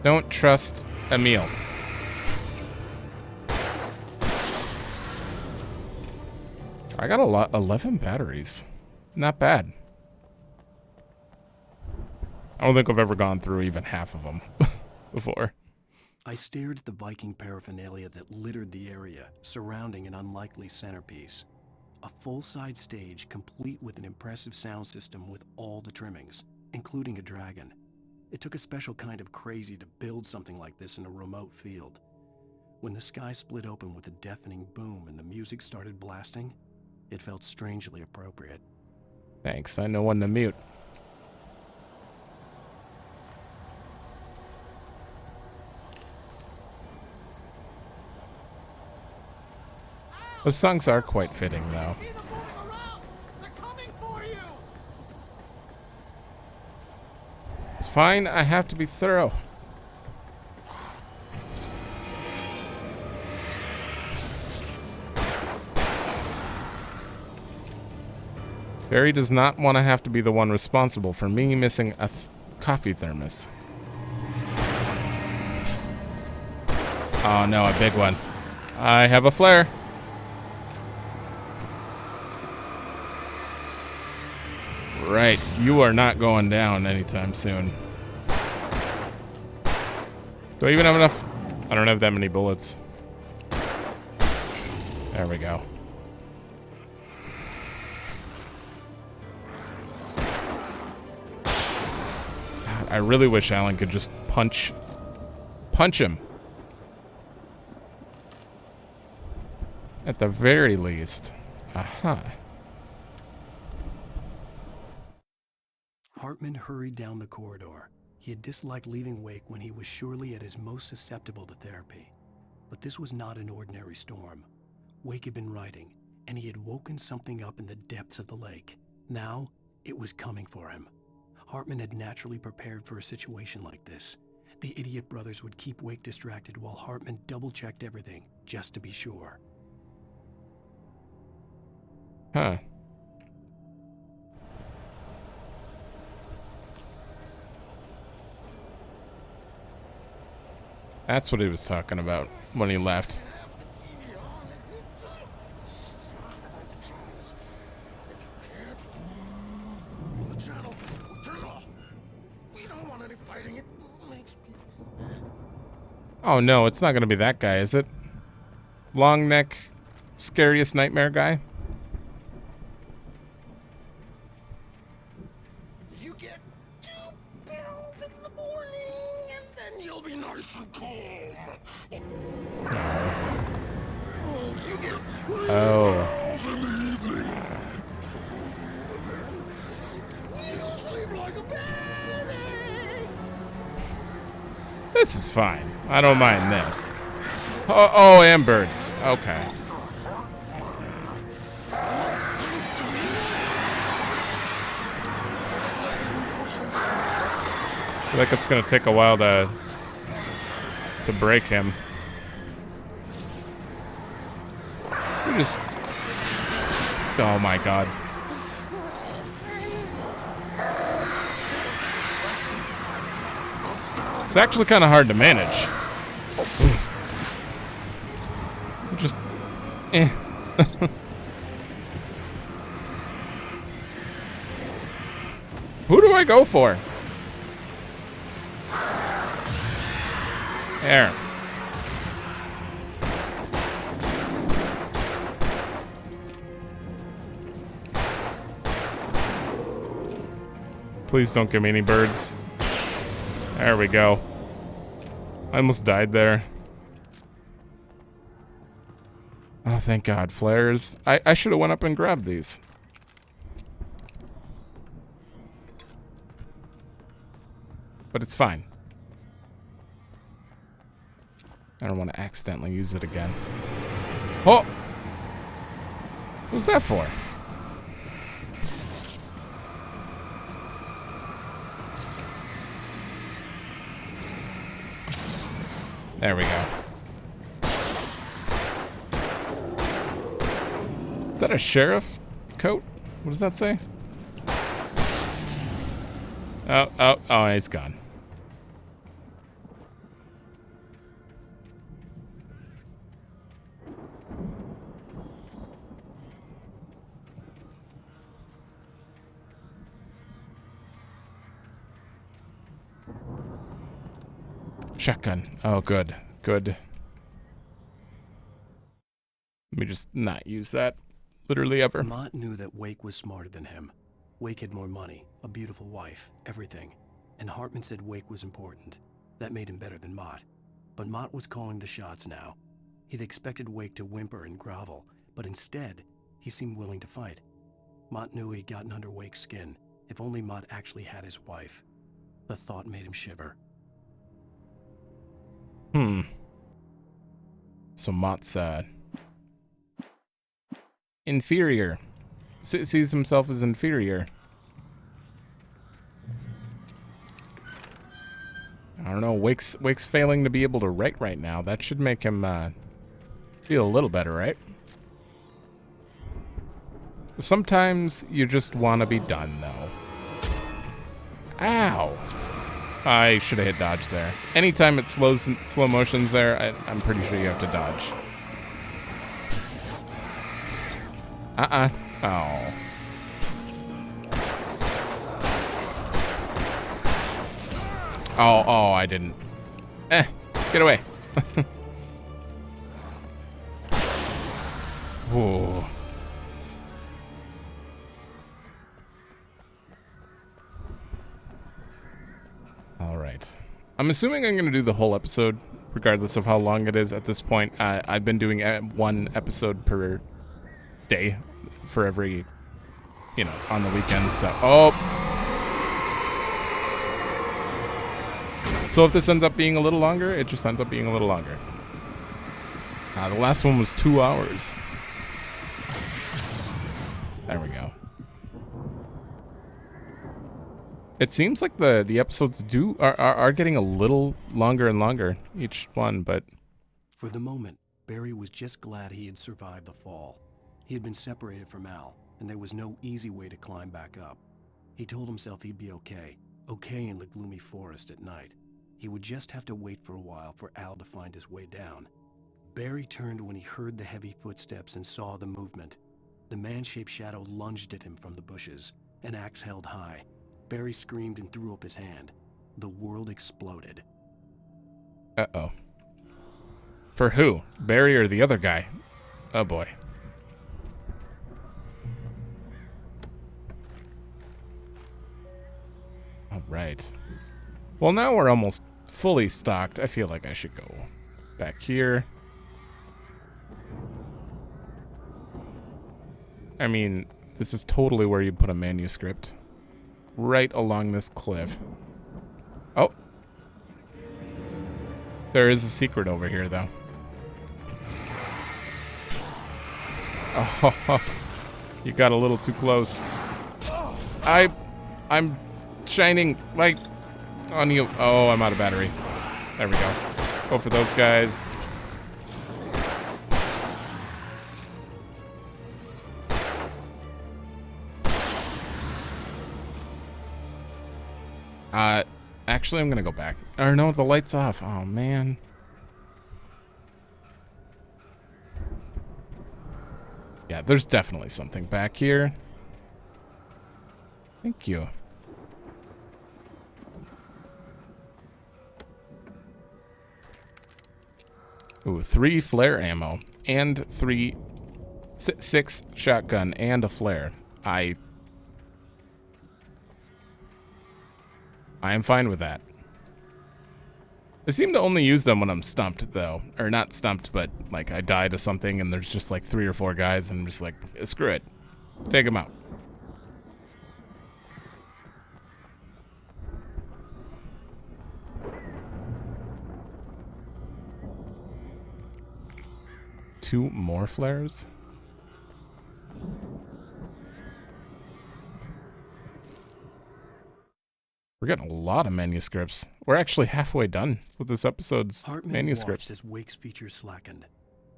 Don't trust Emil. I got 11 batteries. Not bad. I don't think I've ever gone through even half of them before. I stared at the Viking paraphernalia that littered the area, surrounding an unlikely centerpiece. A full-side stage complete with an impressive sound system with all the trimmings, including a dragon. It took a special kind of crazy to build something like this in a remote field. When the sky split open with a deafening boom and the music started blasting, it felt strangely appropriate. Thanks, I know when to mute. Those songs are quite fitting, though. It's fine, I have to be thorough. Barry does not want to have to be the one responsible for me missing a coffee thermos. Oh no, a big one. I have a flare. Right, you are not going down anytime soon. Do I even have enough? I don't have that many bullets. There we go. God, I really wish Alan could just punch him. At the very least. Aha. Hartman hurried down the corridor. He had disliked leaving Wake when he was surely at his most susceptible to therapy. But this was not an ordinary storm. Wake had been writing, and he had woken something up in the depths of the lake. Now, it was coming for him. Hartman had naturally prepared for a situation like this. The idiot brothers would keep Wake distracted while Hartman double-checked everything, just to be sure. Huh. That's what he was talking about when he left. The channel, turn it off. We don't want any fighting. It makes people sad. Oh no, it's not gonna be that guy, is it? Long neck, scariest nightmare guy? You get 2 pills in the morning, and then you'll be nice and calm. You get 3 pills in the evening. You sleep like a baby. This is fine. I don't mind this. Oh, and birds. Okay. I feel like it's gonna take a while to break him. We just... Oh my god. It's actually kind of hard to manage. Eh. Who do I go for? There. Please don't give me any birds. There we go. I almost died there. Oh, thank God. Flares. I should have went up and grabbed these. But it's fine. I don't want to accidentally use it again. Oh! What was that for? There we go. Is that a sheriff coat? What does that say? Oh, he's gone. Shotgun. Oh, good. Good. Let me just not use that literally ever. Mott knew that Wake was smarter than him. Wake had more money, a beautiful wife, everything. And Hartman said Wake was important. That made him better than Mott. But Mott was calling the shots now. He'd expected Wake to whimper and grovel, but instead, he seemed willing to fight. Mott knew he'd gotten under Wake's skin. If only Mott actually had his wife. The thought made him shiver. So Mott's, inferior. Sees himself as inferior. I don't know. Wake's failing to be able to write right now. That should make him, feel a little better, right? Sometimes you just want to be done, though. Ow! I should have hit dodge there. Anytime it slow motions there, I'm pretty sure you have to dodge. Oh. Oh, I didn't. Get away. Whoa. All right. I'm assuming I'm going to do the whole episode, regardless of how long it is at this point. I've been doing one episode per day for every, on the weekends. So, So if this ends up being a little longer, it just ends up being a little longer. The last one was 2 hours. There we go. It seems like the episodes are getting a little longer and longer, each one, but... For the moment, Barry was just glad he had survived the fall. He had been separated from Al, and there was no easy way to climb back up. He told himself he'd be okay in the gloomy forest at night. He would just have to wait for a while for Al to find his way down. Barry turned when he heard the heavy footsteps and saw the movement. The man-shaped shadow lunged at him from the bushes, an axe held high. Barry screamed and threw up his hand. The world exploded. Uh-oh. For who? Barry or the other guy? Oh boy. All right. Well, now we're almost fully stocked. I feel like I should go back here. I mean, this is totally where you put a manuscript. Right along this cliff. Oh. There is a secret over here, though. Oh, you got a little too close. I'm shining light on you. Oh, I'm out of battery. There we go. Go for those guys. Actually, I'm gonna go back. Or no, the light's off. Oh, man. Yeah, there's definitely something back here. Thank you. Ooh, 3 flare ammo and 6 shotgun and a flare. I am fine with that. I seem to only use them when I'm stumped, though. Or not stumped, but like I die to something and there's just like 3 or 4 guys and I'm just like, screw it. Take them out. Two more flares? We're getting a lot of manuscripts. We're actually halfway done with this episode's manuscripts. Watched as Wake's features slackened.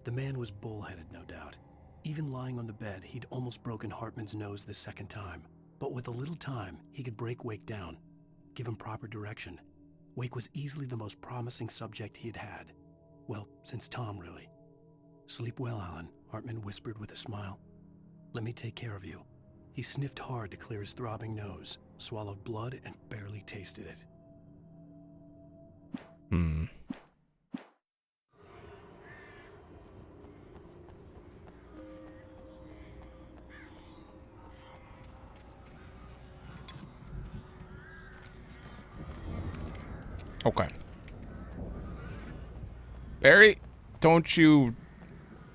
The man was bullheaded, no doubt. Even lying on the bed, he'd almost broken Hartman's nose the second time. But with a little time, he could break Wake down, give him proper direction. Wake was easily the most promising subject he had had. Well, since Tom, really. Sleep well, Alan, Hartman whispered with a smile. Let me take care of you. He sniffed hard to clear his throbbing nose, swallowed blood, and barely tasted it. Okay. Barry, don't you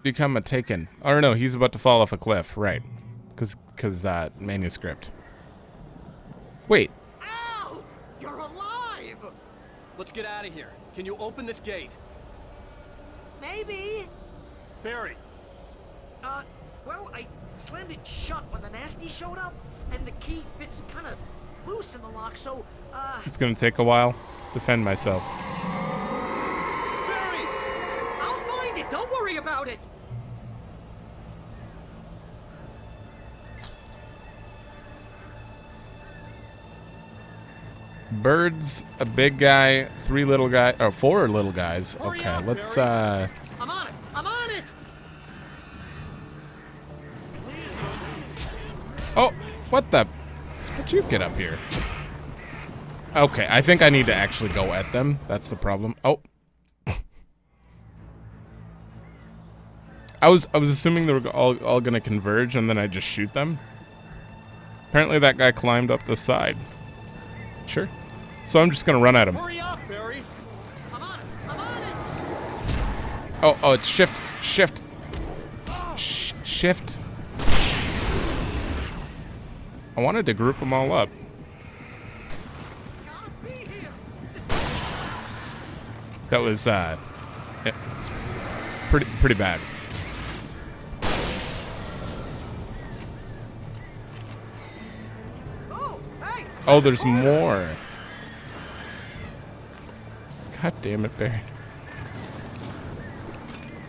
become a taken. Oh no, he's about to fall off a cliff, right. Cause manuscript. Wait. Al! You're alive! Let's get out of here. Can you open this gate? Maybe. Barry. Well, I slammed it shut when the nasty showed up, and the key fits kind of loose in the lock, so, It's gonna take a while. Defend myself. Barry! I'll find it! Don't worry about it! Birds, a big guy, 3 little guys, or 4 little guys. Okay, let's I'm on it! I'm on it! Oh, what the? How'd you get up here? Okay, I think I need to actually go at them. That's the problem. Oh. I was assuming they were all gonna converge and then I just shoot them. Apparently that guy climbed up the side. Sure. So I'm just gonna run at him. Hurry up, Barry. I'm on it! I'm on it! Oh, it's shift. Shift. Shift. I wanted to group them all up. That was pretty bad. Oh, there's more. God damn it, Barry.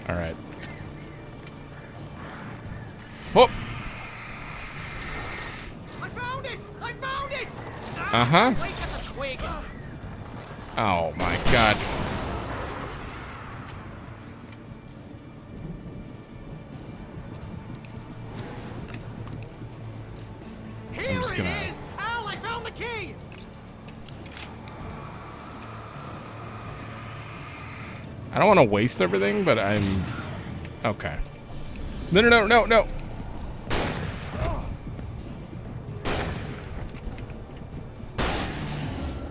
All right. Whoop. I found it! I found it! Uh-huh. Wait, that's a twig. Oh my God. Here I'm just gonna... it is! Al, I found the key! I don't want to waste everything, but I'm... Okay. No.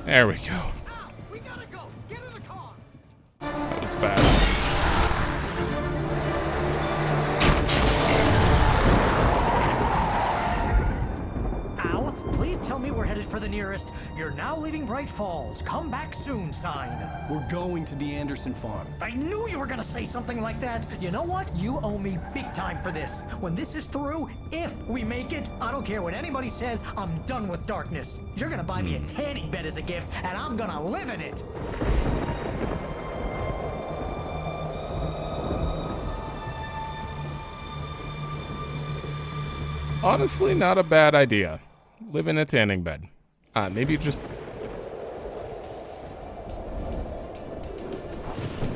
There we go. Al, we gotta go! Get in the car! That was bad. Al, please tell me we're headed for the nearest "You're now leaving Bright Falls. Come back soon" sign. We're going to the Anderson farm. I knew you were gonna say something like that. You know what? You owe me big time for this. When this is through, if we make it, I don't care what anybody says, I'm done with darkness. You're gonna buy me a tanning bed as a gift, and I'm gonna live in it. Honestly, not a bad idea. Live in a tanning bed. Maybe just...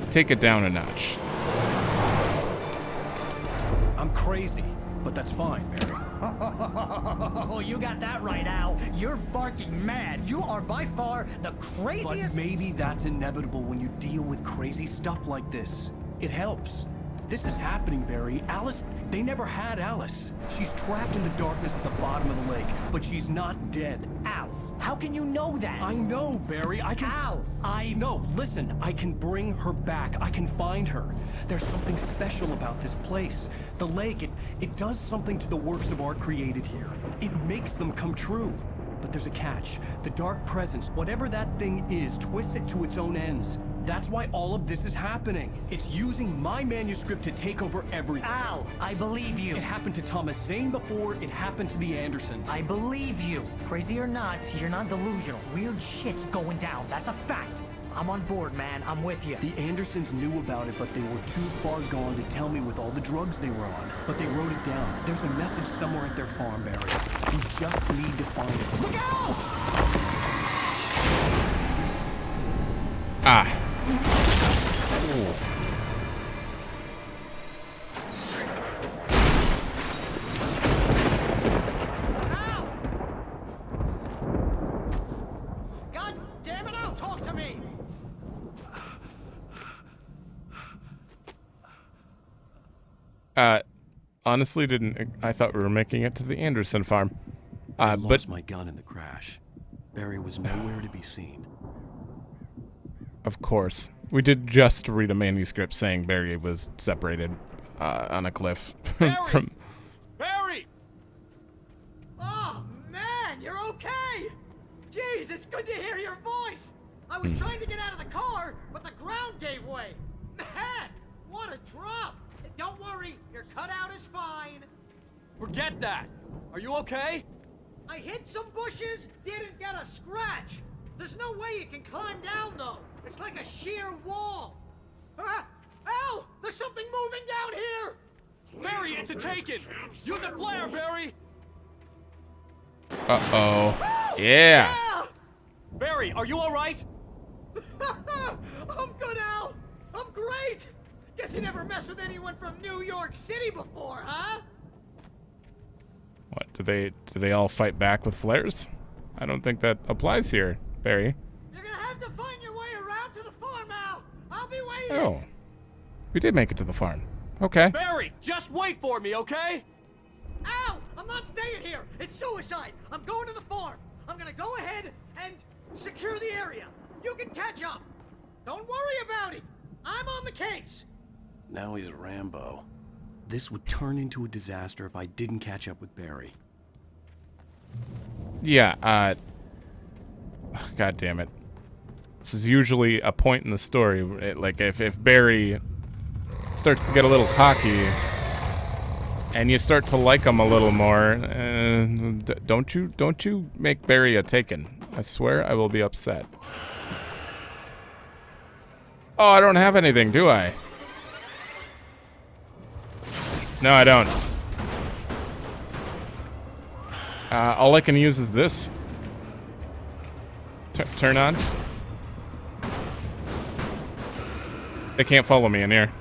take it down a notch. I'm crazy. but that's fine, Barry. Oh, you got that right, Al. You're barking mad. You are by far the craziest... But maybe that's inevitable when you deal with crazy stuff like this. It helps. This is happening, Barry. Alice, they never had Alice. She's trapped in the darkness at the bottom of the lake, but she's not dead. Al, how can you know that? I know, Barry. I can... Al, No, listen. I can bring her back. I can find her. There's something special about this place. The lake, it does something to the works of art created here. It makes them come true. But there's a catch. The dark presence, whatever that thing is, twists it to its own ends. That's why all of this is happening. It's using my manuscript to take over everything. Al, I believe you. It happened to Thomas Zane before, it happened to the Andersons. I believe you. Crazy or not, you're not delusional. Weird shit's going down. That's a fact. I'm on board, man. I'm with you. The Andersons knew about it, but they were too far gone to tell me with all the drugs they were on. But they wrote it down. There's a message somewhere at their farm, Barry. We just need to find it. Look out! Ah. Ooh. God damn it, Al, talk to me! Honestly, I thought we were making it to the Anderson farm. I lost my gun in the crash. Barry was nowhere to be seen. Of course. We did just read a manuscript saying Barry was separated on a cliff from... Barry! Oh, man, you're okay! Jeez, it's good to hear your voice! I was trying to get out of the car, but the ground gave way. Man, what a drop! Don't worry, your cutout is fine. Forget that. Are you okay? I hit some bushes, didn't get a scratch. There's no way you can climb down, though. It's like a sheer wall. Al, there's something moving down here. Barry, it's a taken. Use a flare, Barry. Uh-oh. Yeah. Barry, are you all right? I'm good, Al. I'm great. Guess you never messed with anyone from New York City before, huh? What, do they all fight back with flares? I don't think that applies here, Barry. You're gonna have to find your way around to the farm, Al. I'll be waiting. Oh. We did make it to the farm. Okay. Barry, just wait for me, okay? Al, I'm not staying here. It's suicide. I'm going to the farm. I'm gonna go ahead and secure the area. You can catch up. Don't worry about it. I'm on the case. Now he's Rambo. This would turn into a disaster if I didn't catch up with Barry. Yeah, God damn it. This is usually a point in the story, like if Barry starts to get a little cocky and you start to like him a little more, don't you make Barry a taken. I swear I will be upset. Oh, I don't have anything, do I? No, I don't. All I can use is this. Turn on. They can't follow me in here.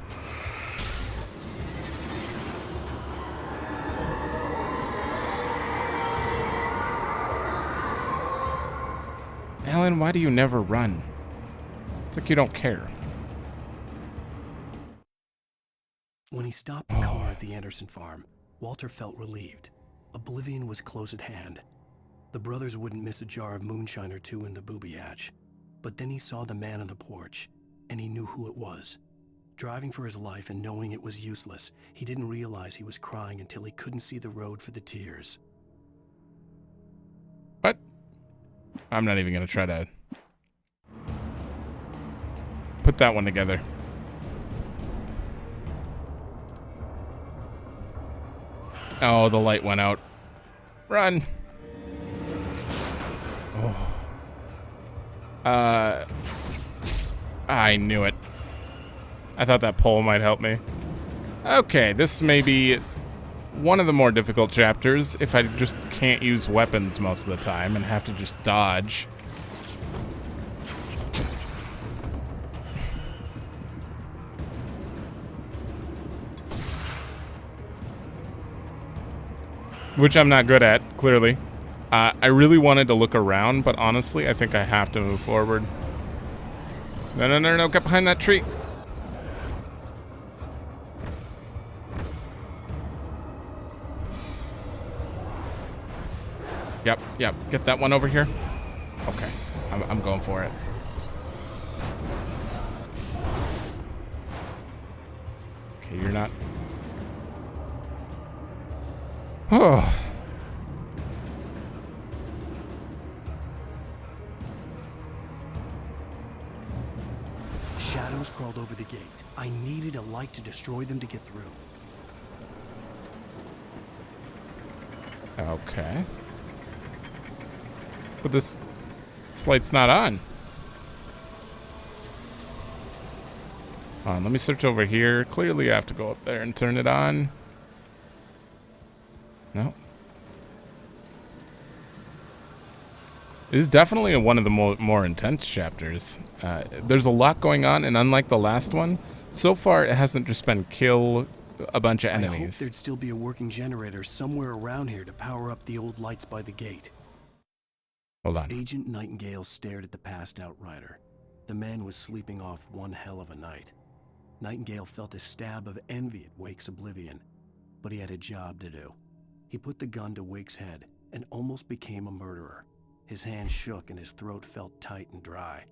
Alan, why do you never run? It's like you don't care. When he stopped the car at the Anderson farm, Walter felt relieved. Oblivion was close at hand. The brothers wouldn't miss a jar of moonshine or two in the booby hatch. But then he saw the man on the porch, and he knew who it was. Driving for his life and knowing it was useless, he didn't realize he was crying until he couldn't see the road for the tears. What? I'm not even gonna try to put that one together. Oh, the light went out. Run. Oh. I knew it. I thought that pole might help me. Okay, this may be one of the more difficult chapters if I just can't use weapons most of the time and have to just dodge. which I'm not good at, clearly. I really wanted to look around, but honestly, I think I have to move forward. No, get behind that tree. Yep, get that one over here. Okay, I'm going for it. Okay, you're not. Oh. Shadows crawled over the gate. I needed a light to destroy them to get through. Okay. But this light's not on. Hold on, let me search over here. Clearly I have to go up there and turn it on. No. This is definitely one of the more intense chapters. There's a lot going on, and unlike the last one, so far it hasn't just been kill a bunch of enemies. I hope there'd still be a working generator somewhere around here to power up the old lights by the gate. Hold on. Agent Nightingale stared at the passed out rider. The man was sleeping off one hell of a night. Nightingale felt a stab of envy at Wake's oblivion, but he had a job to do. He put the gun to Wake's head and almost became a murderer. His hand shook and his throat felt tight and dry.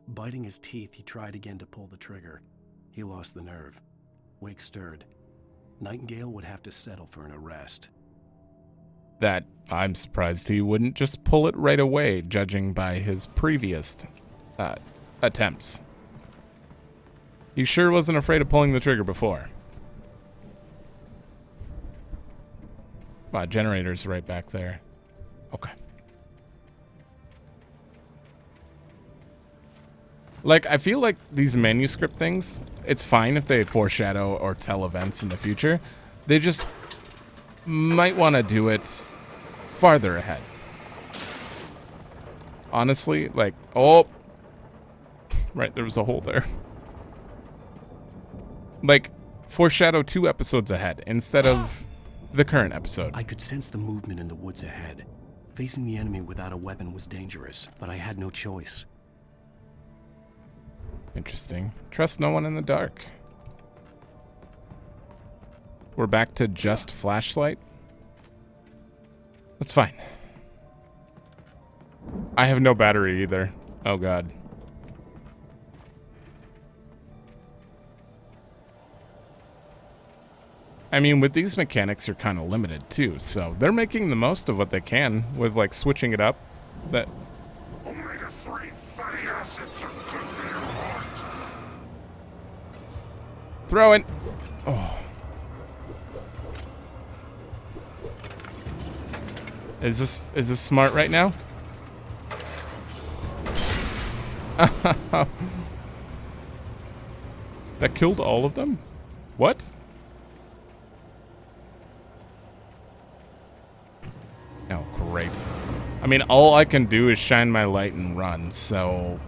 Biting his teeth, he tried again to pull the trigger. He lost the nerve. Wake stirred. Nightingale would have to settle for an arrest. That I'm surprised he wouldn't just pull it right away, judging by his previous attempts. He sure wasn't afraid of pulling the trigger before. Wow, generator's right back there. Okay. Like, I feel like these manuscript things, it's fine if they foreshadow or tell events in the future. They just might want to do it farther ahead. Honestly, like, oh, right, there was a hole there. Like, foreshadow 2 episodes ahead instead of the current episode. I could sense the movement in the woods ahead. Facing the enemy without a weapon was dangerous, but I had no choice. Interesting. Trust no one in the dark. We're back to just flashlight. That's fine. I have no battery either. Oh god. I mean, with these mechanics, you're kind of limited too, so they're making the most of what they can with, like, switching it up. That Omega-3 fatty acids are good for your heart. Throwing. Oh. Is this smart right now? That killed all of them? What? Oh, great. I mean, all I can do is shine my light and run, so...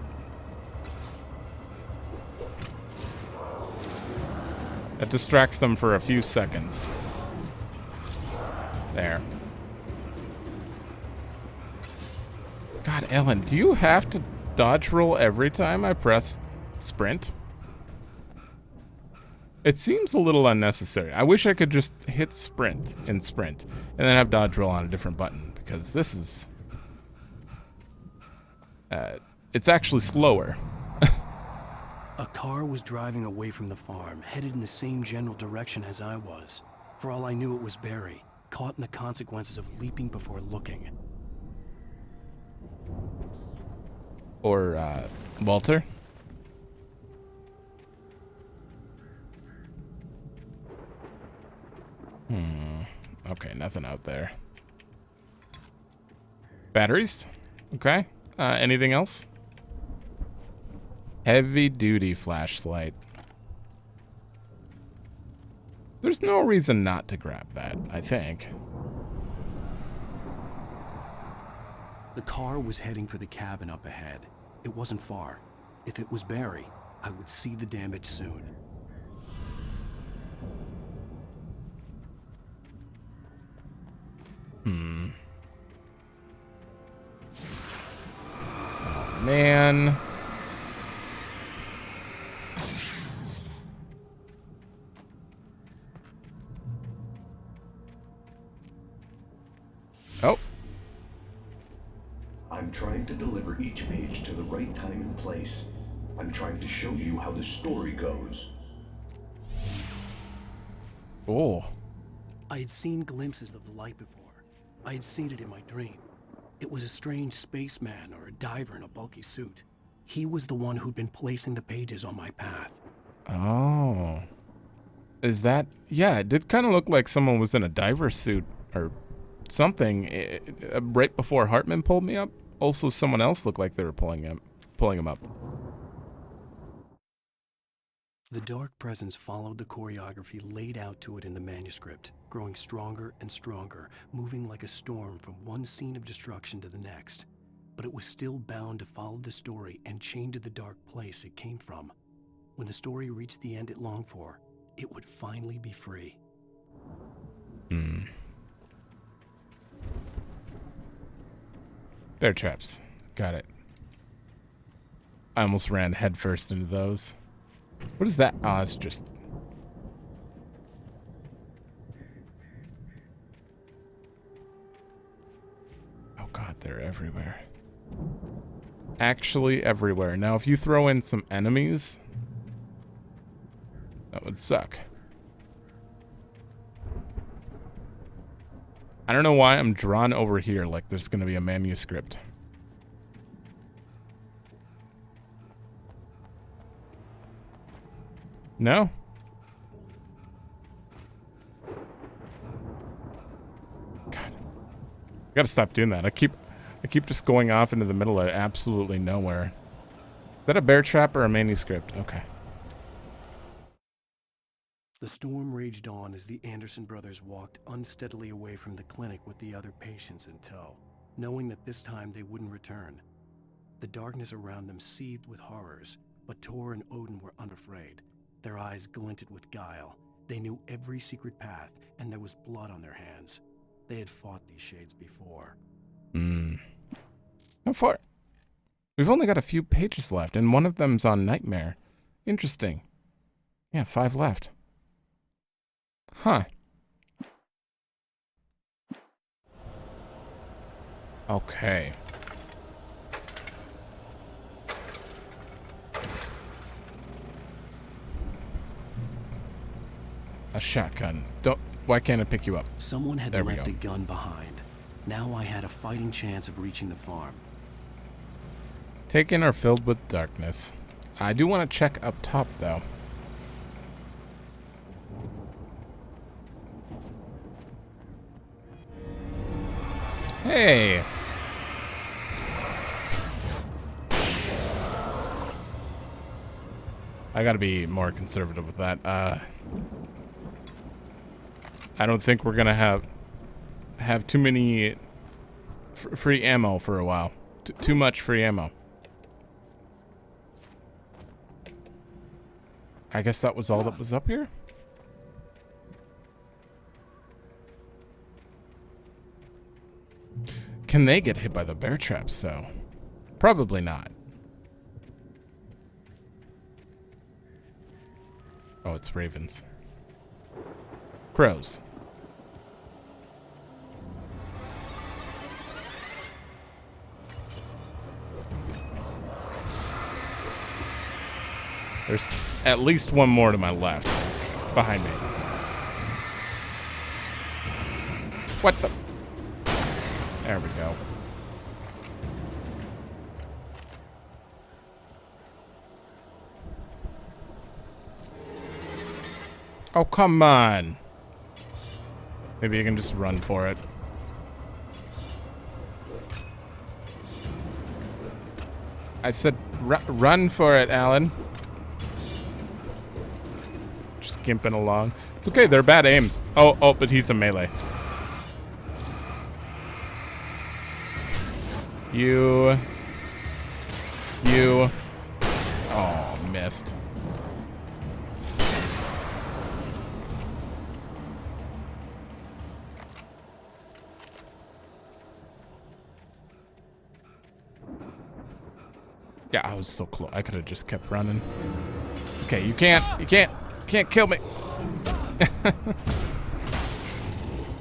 That distracts them for a few seconds. There. God, Ellen, do you have to dodge roll every time I press sprint? It seems a little unnecessary. I wish I could just hit sprint and then have dodge roll on a different button, because this is... it's actually slower. A car was driving away from the farm, headed in the same general direction as I was. For all I knew, it was Barry, caught in the consequences of leaping before looking. Or, Walter? Okay, nothing out there. Batteries? Okay. Anything else? Heavy duty flashlight. There's no reason not to grab that, I think. The car was heading for the cabin up ahead. It wasn't far. If it was Barry, I would see the damage soon. Oh, man. Oh. I'm trying to deliver each page to the right time and place. I'm trying to show you how the story goes. Oh. I had seen glimpses of the light before. I had seen it in my dream. It was a strange spaceman or a diver in a bulky suit. He was the one who'd been placing the pages on my path. Oh. Is that... Yeah, it did kind of look like someone was in a diver suit or something right before Hartman pulled me up. Also, someone else looked like they were pulling him up. The dark presence followed the choreography laid out to it in the manuscript, growing stronger and stronger, moving like a storm from one scene of destruction to the next. But it was still bound to follow the story and chained to the dark place it came from. When the story reached the end it longed for, it would finally be free. Bear traps. Got it. I almost ran headfirst into those. What is that? Oh, it's just... Oh god, they're everywhere. Actually everywhere. Now, if you throw in some enemies, that would suck. I don't know why I'm drawn over here like there's gonna be a manuscript. No? God. I gotta stop doing that. I keep just going off into the middle of absolutely nowhere. Is that a bear trap or a manuscript? Okay. The storm raged on as the Anderson brothers walked unsteadily away from the clinic with the other patients in tow, knowing that this time they wouldn't return. The darkness around them seethed with horrors, but Tor and Odin were unafraid. Their eyes glinted with guile. They knew every secret path, and there was blood on their hands. They had fought these shades before. How far? We've only got a few pages left, and one of them's on Nightmare. Interesting. Yeah, 5 left. Huh. Okay. A shotgun. Why can't it pick you up? Someone had There we left go. a gun behind. Now I had a fighting chance of reaching the farm. Taken or filled with darkness. I do want to check up top, though. Hey! I gotta be more conservative with that. I don't think we're gonna have too many free ammo for a while. Too much free ammo. I guess that was all that was up here? Can they get hit by the bear traps, though? Probably not. Oh, it's ravens. Crows. There's at least one more to my left. Behind me. What the? There we go. Oh, come on. Maybe you can just run for it. I said run for it, Alan. Just skimping along. It's okay, they're bad aim. Oh, but he's a melee. You. Oh, missed. Yeah, I was so close. I could have just kept running. It's okay, you can't kill me.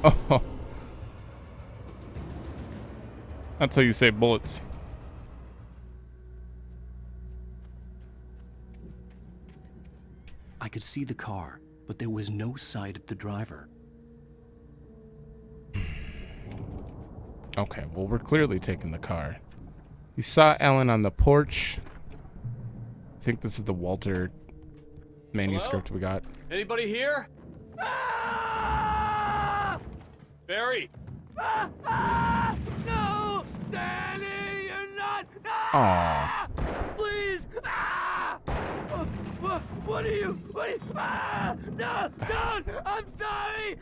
Oh. That's how you save bullets. I could see the car, but there was no sight of the driver. Okay, well, we're clearly taking the car. You saw Ellen on the porch. I think this is the Walter manuscript Hello? we got. Anybody here? Barry! No! Danny, you're not! Aw. Please! What are you? No! Don't! I'm sorry!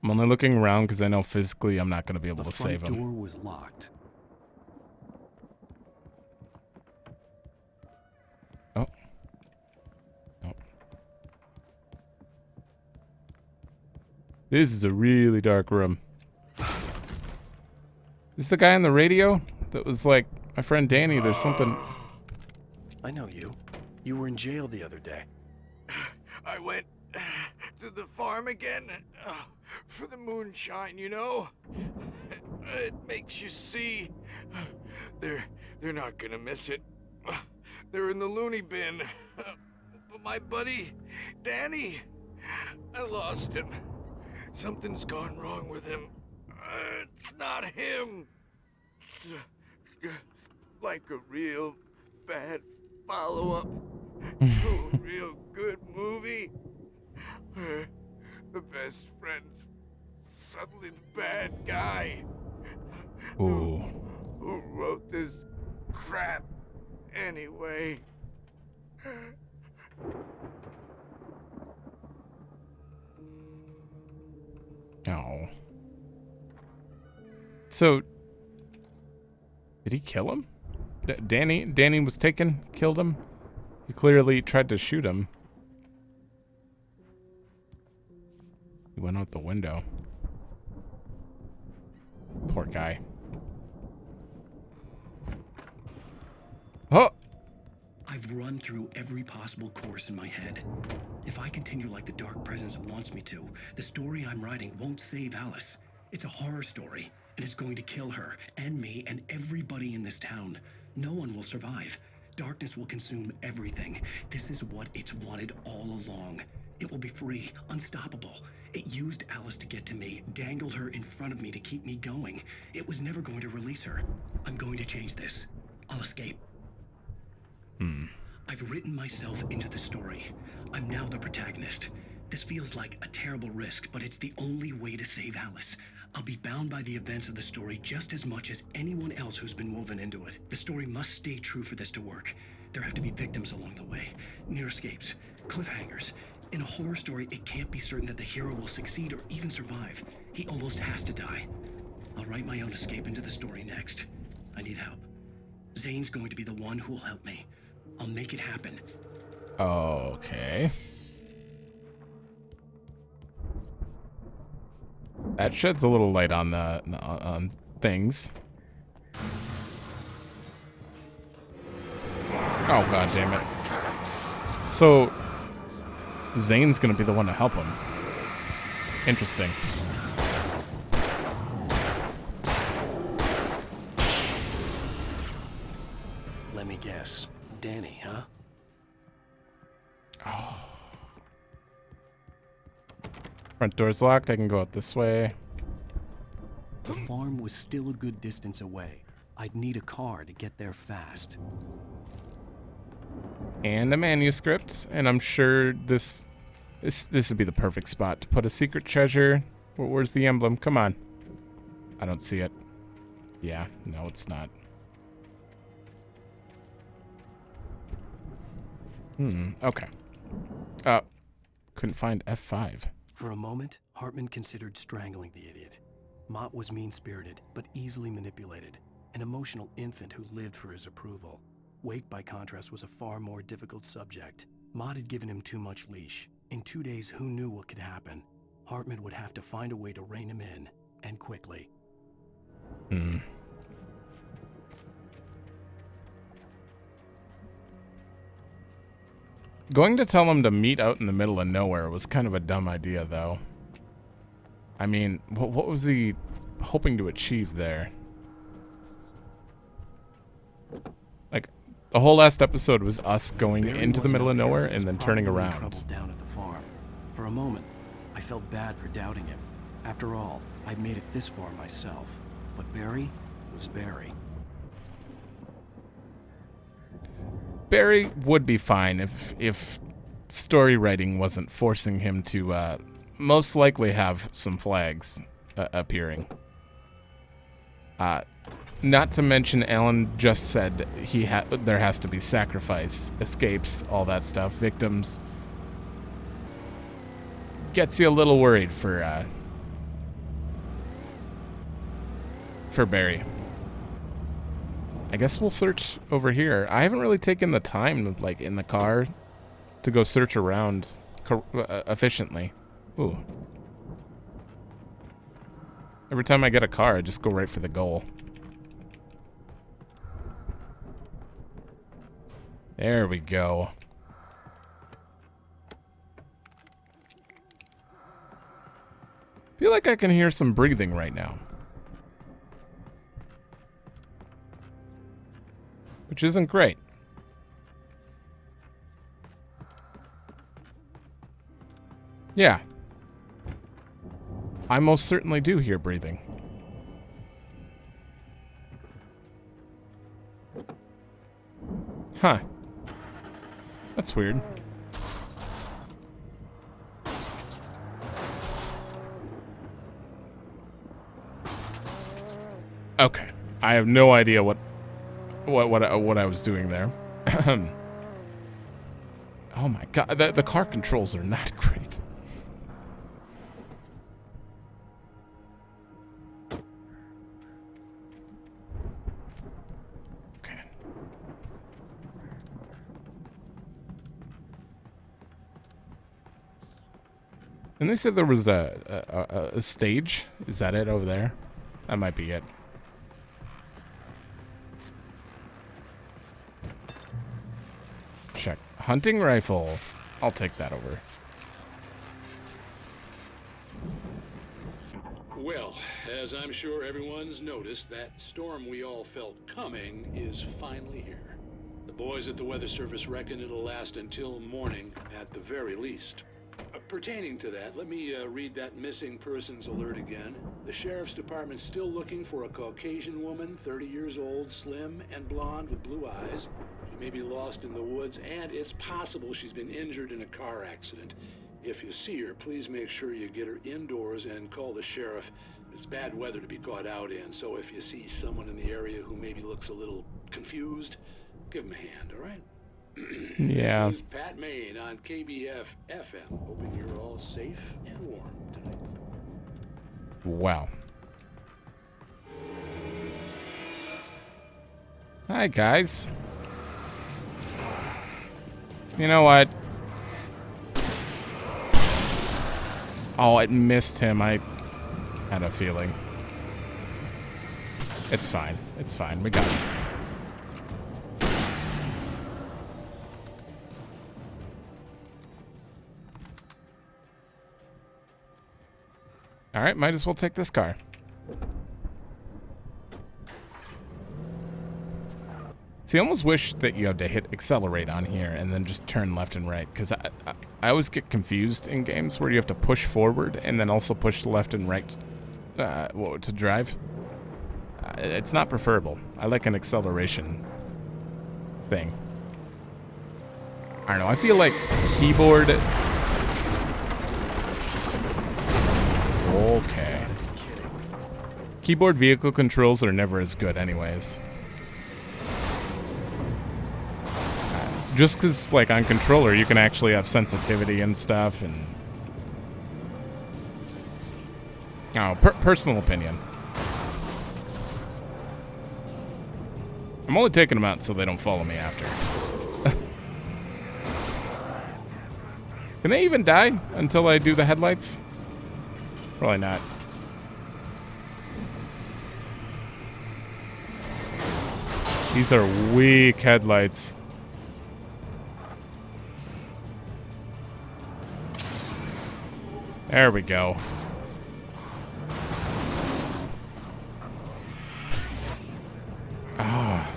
I'm only looking around because I know physically I'm not going to be able to save The him. front door was locked. Oh. Oh. This is a really dark room. Is the guy on the radio that was like, my friend Danny, there's something... I know you. You were in jail the other day. I went to the farm again for the moonshine, you know? It makes you see. They're not gonna miss it. They're in the loony bin. But my buddy, Danny, I lost him. Something's gone wrong with him. It's not him. Like a real bad follow-up to a real good movie where the best friend's suddenly the bad guy. Ooh. Who wrote this crap anyway? Oh. So, did he kill him? Danny was taken, killed him? He clearly tried to shoot him. He went out the window. Poor guy. Oh! I've run through every possible course in my head. If I continue like the Dark Presence wants me to, the story I'm writing won't save Alice. It's a horror story, and it's going to kill her, and me, and everybody in this town. No one will survive. Darkness will consume everything. This is what it's wanted all along. It will be free, unstoppable. It used Alice to get to me, dangled her in front of me to keep me going. It was never going to release her. I'm going to change this. I'll escape. I've written myself into the story. I'm now the protagonist. This feels like a terrible risk, but it's the only way to save Alice. I'll be bound by the events of the story just as much as anyone else who's been woven into it. The story must stay true for this to work. There have to be victims along the way, near escapes, cliffhangers. In a horror story, it can't be certain that the hero will succeed or even survive. He almost has to die. I'll write my own escape into the story next. I need help. Zane's going to be the one who will help me. I'll make it happen. Okay. That sheds a little light on the on things. Oh god damn it. So Zane's gonna be the one to help him. Interesting. Let me guess. Danny, huh? Oh. Front door's locked. I can go out this way. The farm was still a good distance away. I'd need a car to get there fast. And a manuscript, and I'm sure this would be the perfect spot to put a secret treasure. Where's the emblem? Come on. I don't see it. Yeah, no, it's not. Okay. Couldn't find F5. For a moment, Hartman considered strangling the idiot. Mott was mean-spirited, but easily manipulated. An emotional infant who lived for his approval. Wake, by contrast, was a far more difficult subject. Mott had given him too much leash. In 2 days, who knew what could happen? Hartman would have to find a way to rein him in, and quickly. Going to tell him to meet out in the middle of nowhere was kind of a dumb idea, though. I mean, what was he hoping to achieve there? Like, the whole last episode was us going into the middle of nowhere and then turning around. Trouble down at the farm. For a moment, I felt bad for doubting him. After all, I'd made it this far myself. But Barry was Barry. Barry would be fine if story writing wasn't forcing him to most likely have some flags appearing. Not to mention, Alan just said there has to be sacrifice, escapes, all that stuff, victims. Gets you a little worried for Barry. I guess we'll search over here. I haven't really taken the time, like, in the car to go search around efficiently. Ooh. Every time I get a car, I just go right for the goal. There we go. Feel like I can hear some breathing right now. Which isn't great. Yeah. I most certainly do hear breathing. Huh. That's weird. Okay. I have no idea what I was doing there. Oh my god, the car controls are not great. Okay. And they said there was a stage. Is that it over there? That might be it. Check. Hunting rifle. I'll take that over. Well, as I'm sure everyone's noticed, that storm we all felt coming is finally here. The boys at the Weather Service reckon it'll last until morning at the very least. Pertaining to that, let me read that missing persons alert again. The Sheriff's Department's still looking for a Caucasian woman, 30 years old, slim and blonde with blue eyes. She may be lost in the woods, and it's possible she's been injured in a car accident. If you see her, please make sure you get her indoors and call the sheriff. It's bad weather to be caught out in, so if you see someone in the area who maybe looks a little confused, give them a hand, all right? Yeah. This is Pat Main on KBF FM. Hoping you're all safe and warm tonight. Wow. Hi, guys. You know what? Oh, it missed him. I had a feeling. It's fine. It's fine. We got it. All right, might as well take this car. See, I almost wish that you had to hit accelerate on here and then just turn left and right, because I always get confused in games where you have to push forward and then also push left and right to drive. It's not preferable. I like an acceleration thing. I don't know. I feel like keyboard... Okay. Keyboard vehicle controls are never as good anyways. Just because, like, on controller, you can actually have sensitivity and stuff, and... Oh, personal opinion. I'm only taking them out so they don't follow me after. Can they even die until I do the headlights? Probably not. These are weak headlights. There we go. Ah.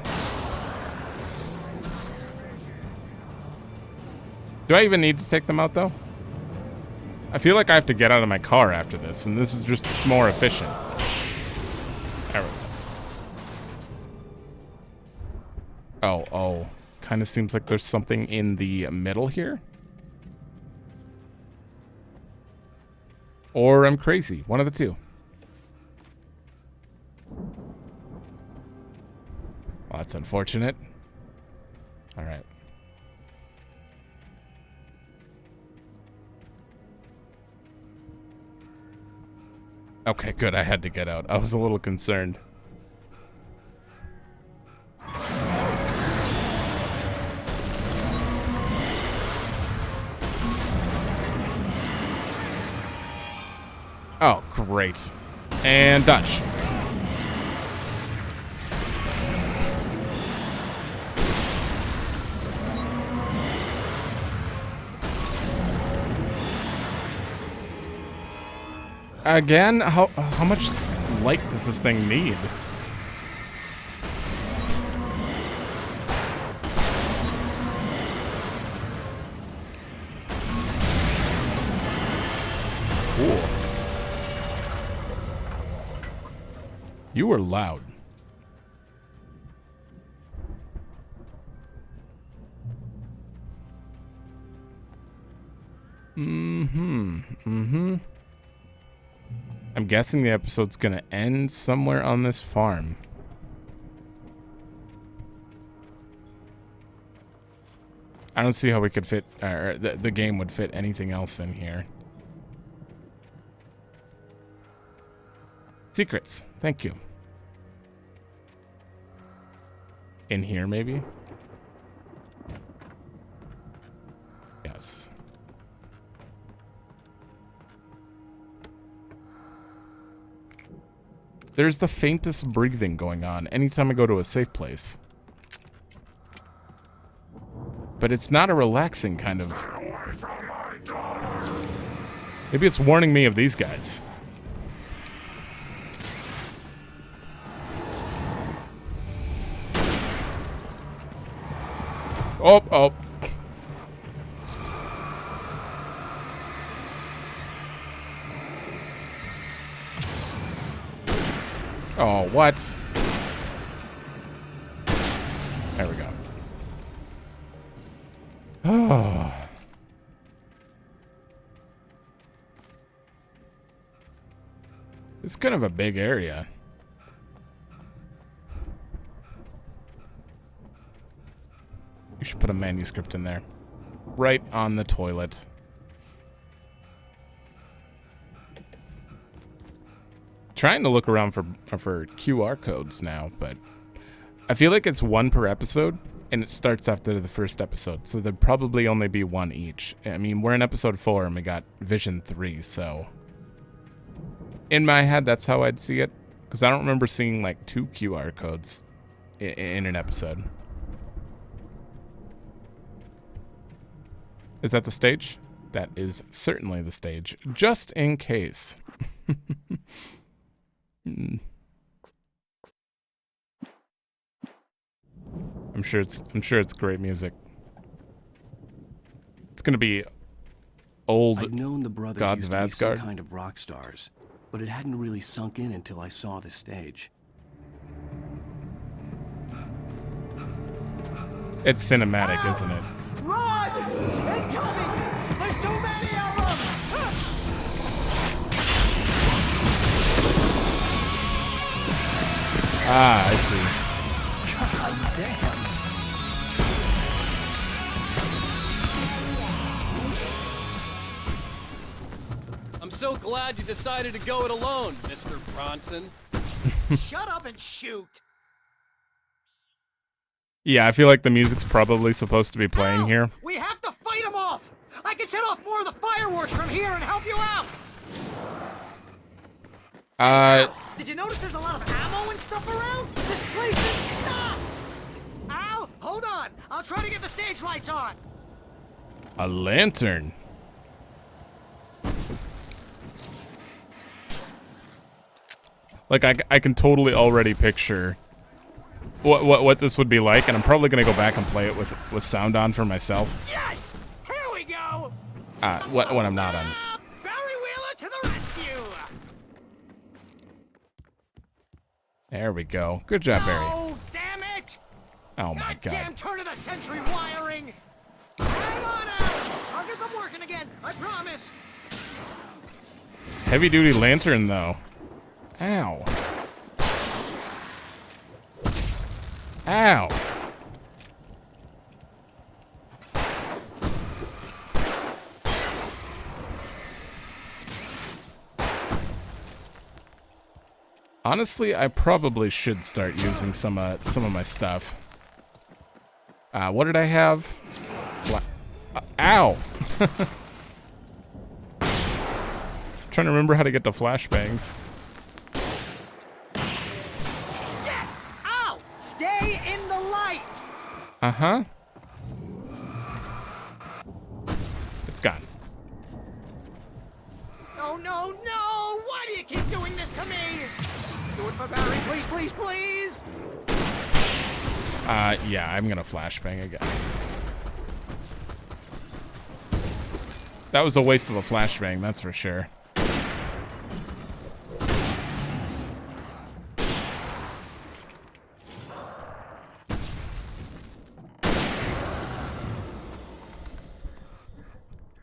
Do I even need to take them out, though? I feel like I have to get out of my car after this, and this is just more efficient. There we go. Oh. Kind of seems like there's something in the middle here. Or I'm crazy. One of the two. Well, that's unfortunate. All right. Okay, good. I had to get out. I was a little concerned. Oh, great. And dodge. Again, how much light does this thing need? Cool. You were loud. Mm-hmm. I'm guessing the episode's gonna end somewhere on this farm. I don't see how we could fit, or the game would fit anything else in here. Secrets. Thank you. In here, maybe? Yes. There's the faintest breathing going on anytime I go to a safe place. But it's not a relaxing kind of... Maybe it's warning me of these guys. Oh. Oh, what? There we go. Oh. It's kind of a big area. You should put a manuscript in there. Right on the toilet. Trying to look around for QR codes now, but I feel like it's one per episode, and it starts after the first episode, so there'd probably only be one each. I mean, we're in episode 4, and we got Vision 3, so... In my head, that's how I'd see it, because I don't remember seeing, like, 2 QR codes in an episode. Is that the stage? That is certainly the stage, just in case. I'm sure it's great music. It's gonna be old. I'd known the brothers Gods used of to be some Asgard. kind of rock stars, but it hadn't really sunk in until I saw the stage. It's cinematic, isn't it? Run! Incoming! There's too many of them! Ah, I see. God damn. I'm so glad you decided to go it alone, Mr. Bronson. Shut up and shoot. Yeah, I feel like the music's probably supposed to be playing here. We have to fight them off. I can set off more of the fireworks from here and help you out. Did you notice there's a lot of ammo and stuff around? This place is stocked. Al, hold on. I'll try to get the stage lights on. A lantern. Like, I can totally already picture what this would be like, and I'm probably gonna go back and play it with sound on for myself. Yes! Here we go! When I'm not on. Barry Wheeler to the rescue! There we go. Good job, Barry. Oh, damn it! Oh my god. Damn turn of the century wiring! Hang on out! I'll get them working again, I promise! Heavy duty lantern though. Ow. Ow. Honestly, I probably should start using some of my stuff. What did I have? Ow! Trying to remember how to get to flashbangs. Yes! Ow! Stay in the light! Uh-huh. It's gone. No, no, no! Why do you keep doing this to me? Do it for Barry, please, please, please! Yeah, I'm gonna flashbang again. That was a waste of a flashbang, that's for sure.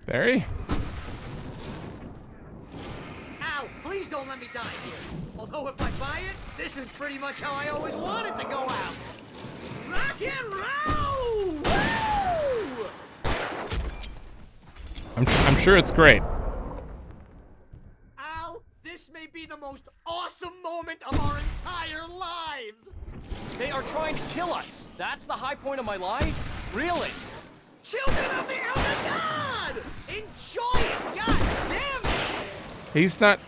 Barry? Ow! Please don't let me die here. Although if I buy it, this is pretty much how I always wanted to go out. Rock and roll! Woo! I'm sure it's great. Al, this may be the most awesome moment of our entire lives! They are trying to kill us. That's the high point of my life? Really? Children of the Elder God! Enjoy it! God damn it! He's not...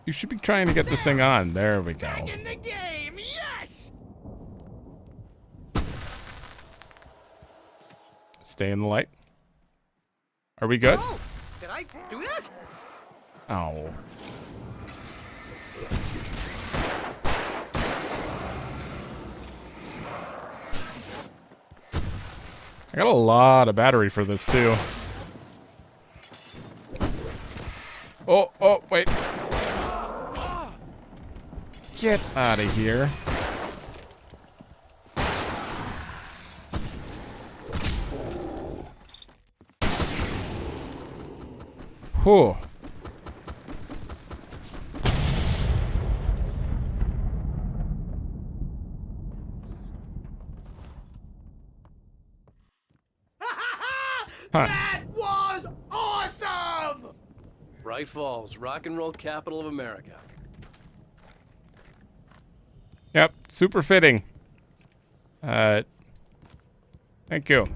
You should be trying to get this thing on. There we go. Back in the game, yes! Stay in the light. Are we good? Oh, did I do that? Oh. I got a lot of battery for this too. Oh, wait. Get out of here. Whew. Huh. That was awesome! Bright Falls, rock and roll capital of America. Yep, super fitting. Thank you.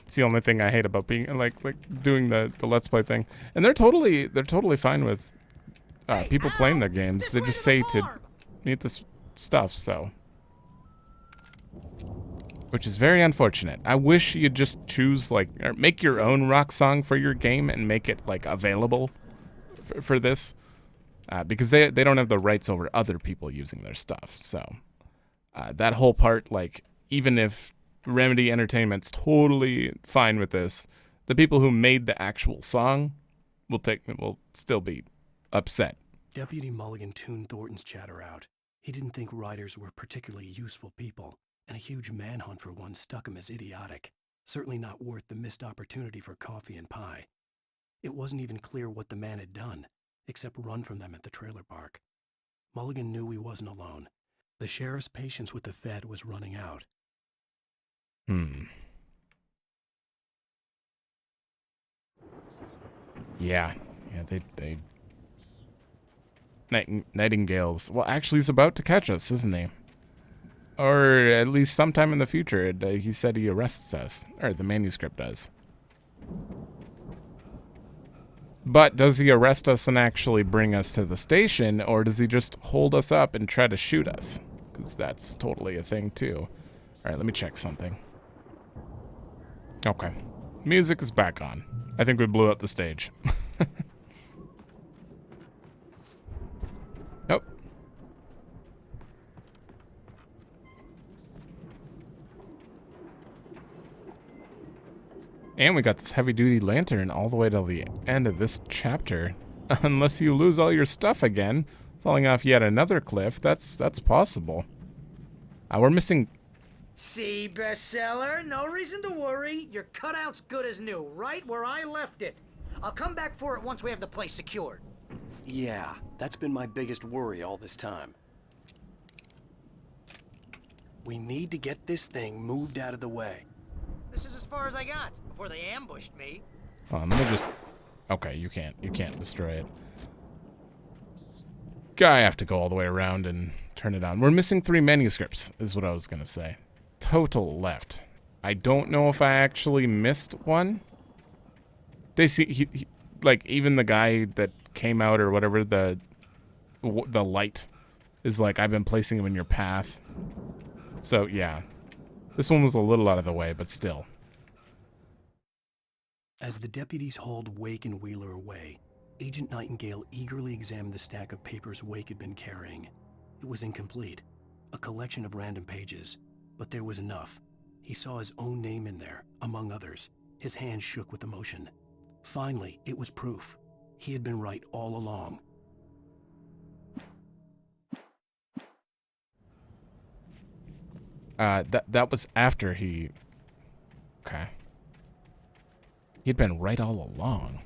It's the only thing I hate about being like doing the Let's Play thing. And they're totally fine with people playing their games. They just say to need this stuff, so. Which is very unfortunate. I wish you'd just choose or make your own rock song for your game and make it available for this, because they don't have the rights over other people using their stuff. So that whole part, even if Remedy Entertainment's totally fine with this, the people who made the actual song will still be upset. Deputy Mulligan tuned Thornton's chatter out. He didn't think writers were particularly useful people, and a huge manhunt for one stuck him as idiotic. Certainly not worth the missed opportunity for coffee and pie. It wasn't even clear what the man had done, except run from them at the trailer park. Mulligan knew he wasn't alone. The sheriff's patience with the Fed was running out. Yeah, they Nightingale's, well, actually he's about to catch us, isn't he? Or at least sometime in the future. He said he arrests us, or the manuscript does. But does he arrest us and actually bring us to the station, or does he just hold us up and try to shoot us? Because that's totally a thing too. All right, let me check something. Okay, Music is back on. I think we blew out the stage. Nope. And we got this heavy-duty lantern all the way till the end of this chapter. Unless you lose all your stuff again, falling off yet another cliff, that's possible. We're missing... See, bestseller? No reason to worry. Your cutout's good as new, right where I left it. I'll come back for it once we have the place secured. Yeah, that's been my biggest worry all this time. We need to get this thing moved out of the way. This is as far as I got before they ambushed me. Let me just... Okay, you can't destroy it. I have to go all the way around and turn it on. We're missing 3 manuscripts, is what I was gonna say. Total left. I don't know if I actually missed one. They see, he, like, even the guy that came out or whatever, the light is like, I've been placing him in your path. So, yeah. This one was a little out of the way, but still. As the deputies hauled Wake and Wheeler away, Agent Nightingale eagerly examined the stack of papers Wake had been carrying. It was incomplete, a collection of random pages, but there was enough. He saw his own name in there, among others. His hand shook with emotion. Finally, it was proof. He had been right all along. That was after he... Okay. He'd been right all along.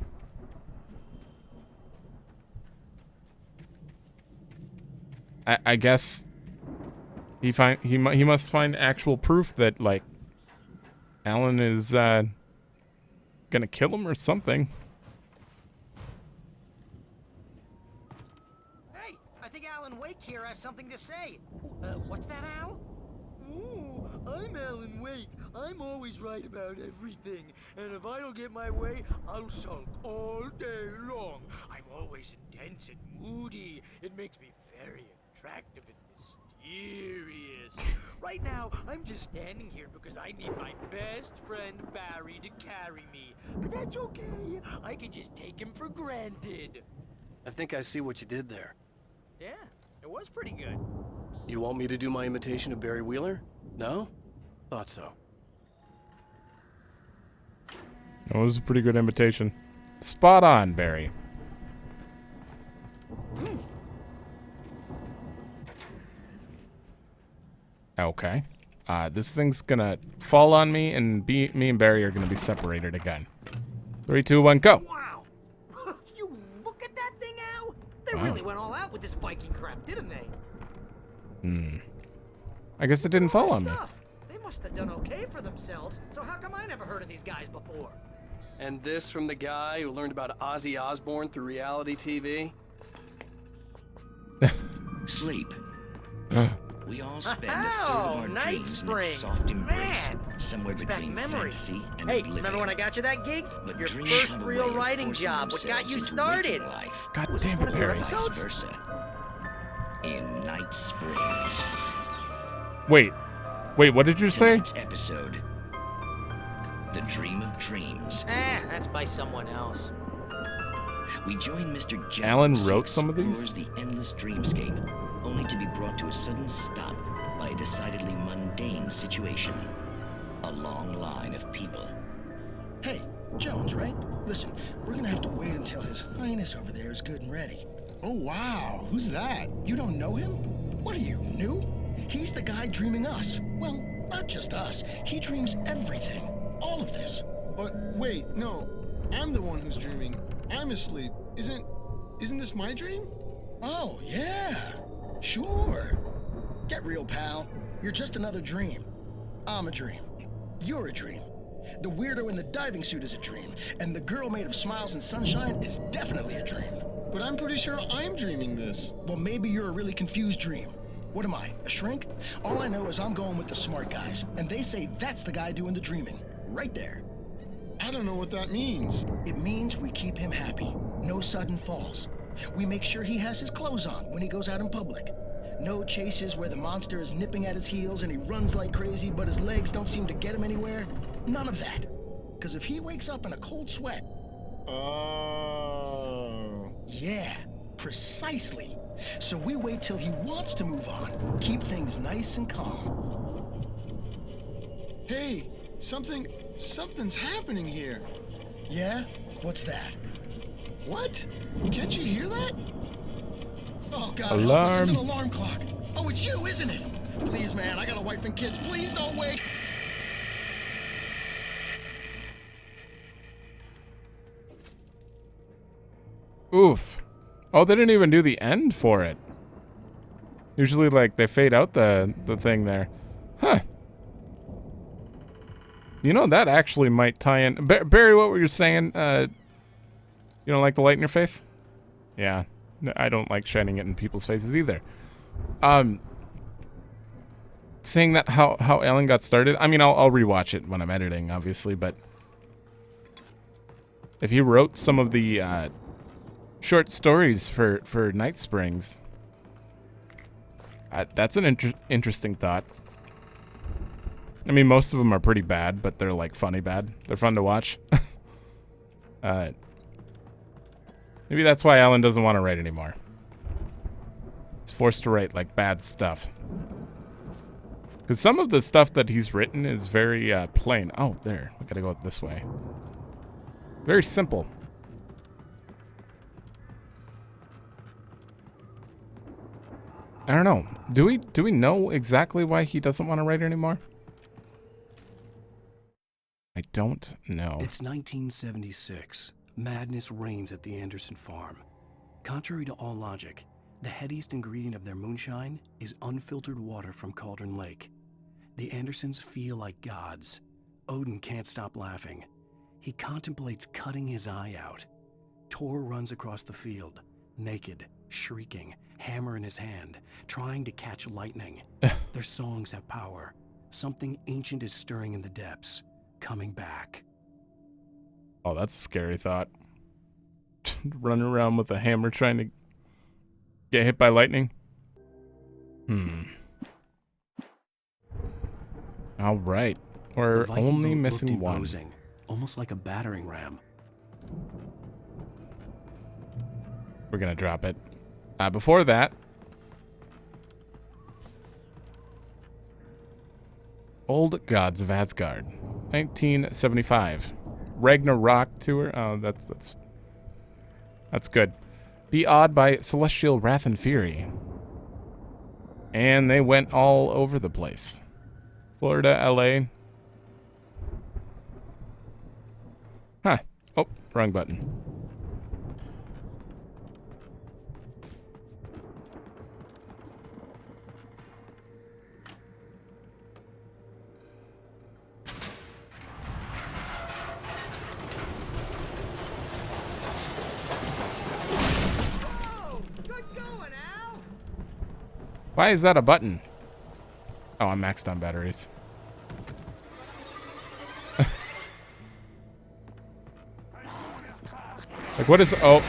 I guess he must find actual proof that, like, Alan is gonna kill him or something. Hey, I think Alan Wake here has something to say. What's that, Al? Ooh, I'm Alan Wake. I'm always right about everything. And if I don't get my way, I'll sulk all day long. I'm always intense and moody. It makes me very attractive and mysterious. Right now, I'm just standing here because I need my best friend Barry to carry me. But that's okay. I can just take him for granted. I think I see what you did there. Yeah, it was pretty good. You want me to do my imitation of Barry Wheeler? No? Thought so. That was a pretty good imitation. Spot on, Barry. Okay. This thing's gonna fall on me, and me and Barry are gonna be separated again. 3, 2, 1, go! Wow! You look at that thing, Al! They really went all out with this Viking crap, didn't they? I guess it didn't fall on me. They must have done okay for themselves, so how come I never heard of these guys before? And this from the guy who learned about Ozzy Osbourne through reality TV? Sleep. We all spend a third of our dreams in its soft embrace, somewhere between fantasy and Hey, oblivion. remember when I got you that gig? But Your dreams first have a real way of writing forcing job, what got themselves you into started? waking life. God Was this damn one it, of your Barry. episodes? Vice versa. In Night Springs. Wait, what did you say? Tonight's episode. The Dream of Dreams. That's by someone else. We join Mr. Jones. Alan who wrote some of these? explores the endless dreamscape, only to be brought to a sudden stop by a decidedly mundane situation. A long line of people. Hey, Jones, right? Listen, we're gonna have to wait until His Highness over there is good and ready. Oh, wow. Who's that? You don't know him? What are you, new? He's the guy dreaming us. Well, not just us. He dreams everything. All of this. But wait, no. I'm the one who's dreaming. I'm asleep. Isn't this my dream? Oh, yeah. Sure. Get real, pal. You're just another dream. I'm a dream. You're a dream. The weirdo in the diving suit is a dream. And the girl made of smiles and sunshine is definitely a dream. But I'm pretty sure I'm dreaming this. Well, maybe you're a really confused dream. What am I, a shrink? All I know is I'm going with the smart guys. And they say that's the guy doing the dreaming. Right there. I don't know what that means. It means we keep him happy. No sudden falls. We make sure he has his clothes on when he goes out in public. No chases where the monster is nipping at his heels and he runs like crazy, but his legs don't seem to get him anywhere. None of that. Because if he wakes up in a cold sweat... Oh. Yeah, precisely. So we wait till he wants to move on. Keep things nice and calm. Hey, something's happening here. Yeah? What's that? What? Can't you hear that? Oh, God, help us. It's an alarm clock. Oh, it's you, isn't it? Please, man, I got a wife and kids. Please don't wake. Oof. Oh, they didn't even do the end for it. Usually, like, they fade out the thing there. Huh. You know, that actually might tie in. Barry, what were you saying? You don't like the light in your face? Yeah. I don't like shining it in people's faces either. Saying that how Ellen got started. I mean, I'll rewatch it when I'm editing, obviously, but if he wrote some of the short stories for Night Springs, that's an interesting thought. I mean, most of them are pretty bad, but they're like funny bad. They're fun to watch. Maybe that's why Alan doesn't want to write anymore. He's forced to write like bad stuff. Because some of the stuff that he's written is very plain. Oh, there. I gotta go this way. Very simple. I don't know. Do we know exactly why he doesn't want to write anymore? I don't know. It's 1976. Madness reigns at the Anderson farm. Contrary to all logic, the headiest ingredient of their moonshine is unfiltered water from Cauldron Lake. The Andersons feel like gods. Odin can't stop laughing. He contemplates cutting his eye out. Tor runs across the field, naked, shrieking, hammer in his hand, trying to catch lightning. Their songs have power. Something ancient is stirring in the depths, coming back. Oh, that's a scary thought. Running around with a hammer trying to get hit by lightning. All right. We're only missing one. Almost like a battering ram. We're going to drop it. Before that, Old Gods of Asgard, 1975. Ragnarok tour. Oh, that's good. Be Awed by Celestial Wrath and Fury. And they went all over the place. Florida, LA. Huh. Oh, wrong button. Why is that a button? Oh, I'm maxed on batteries. Like, what is... Oh.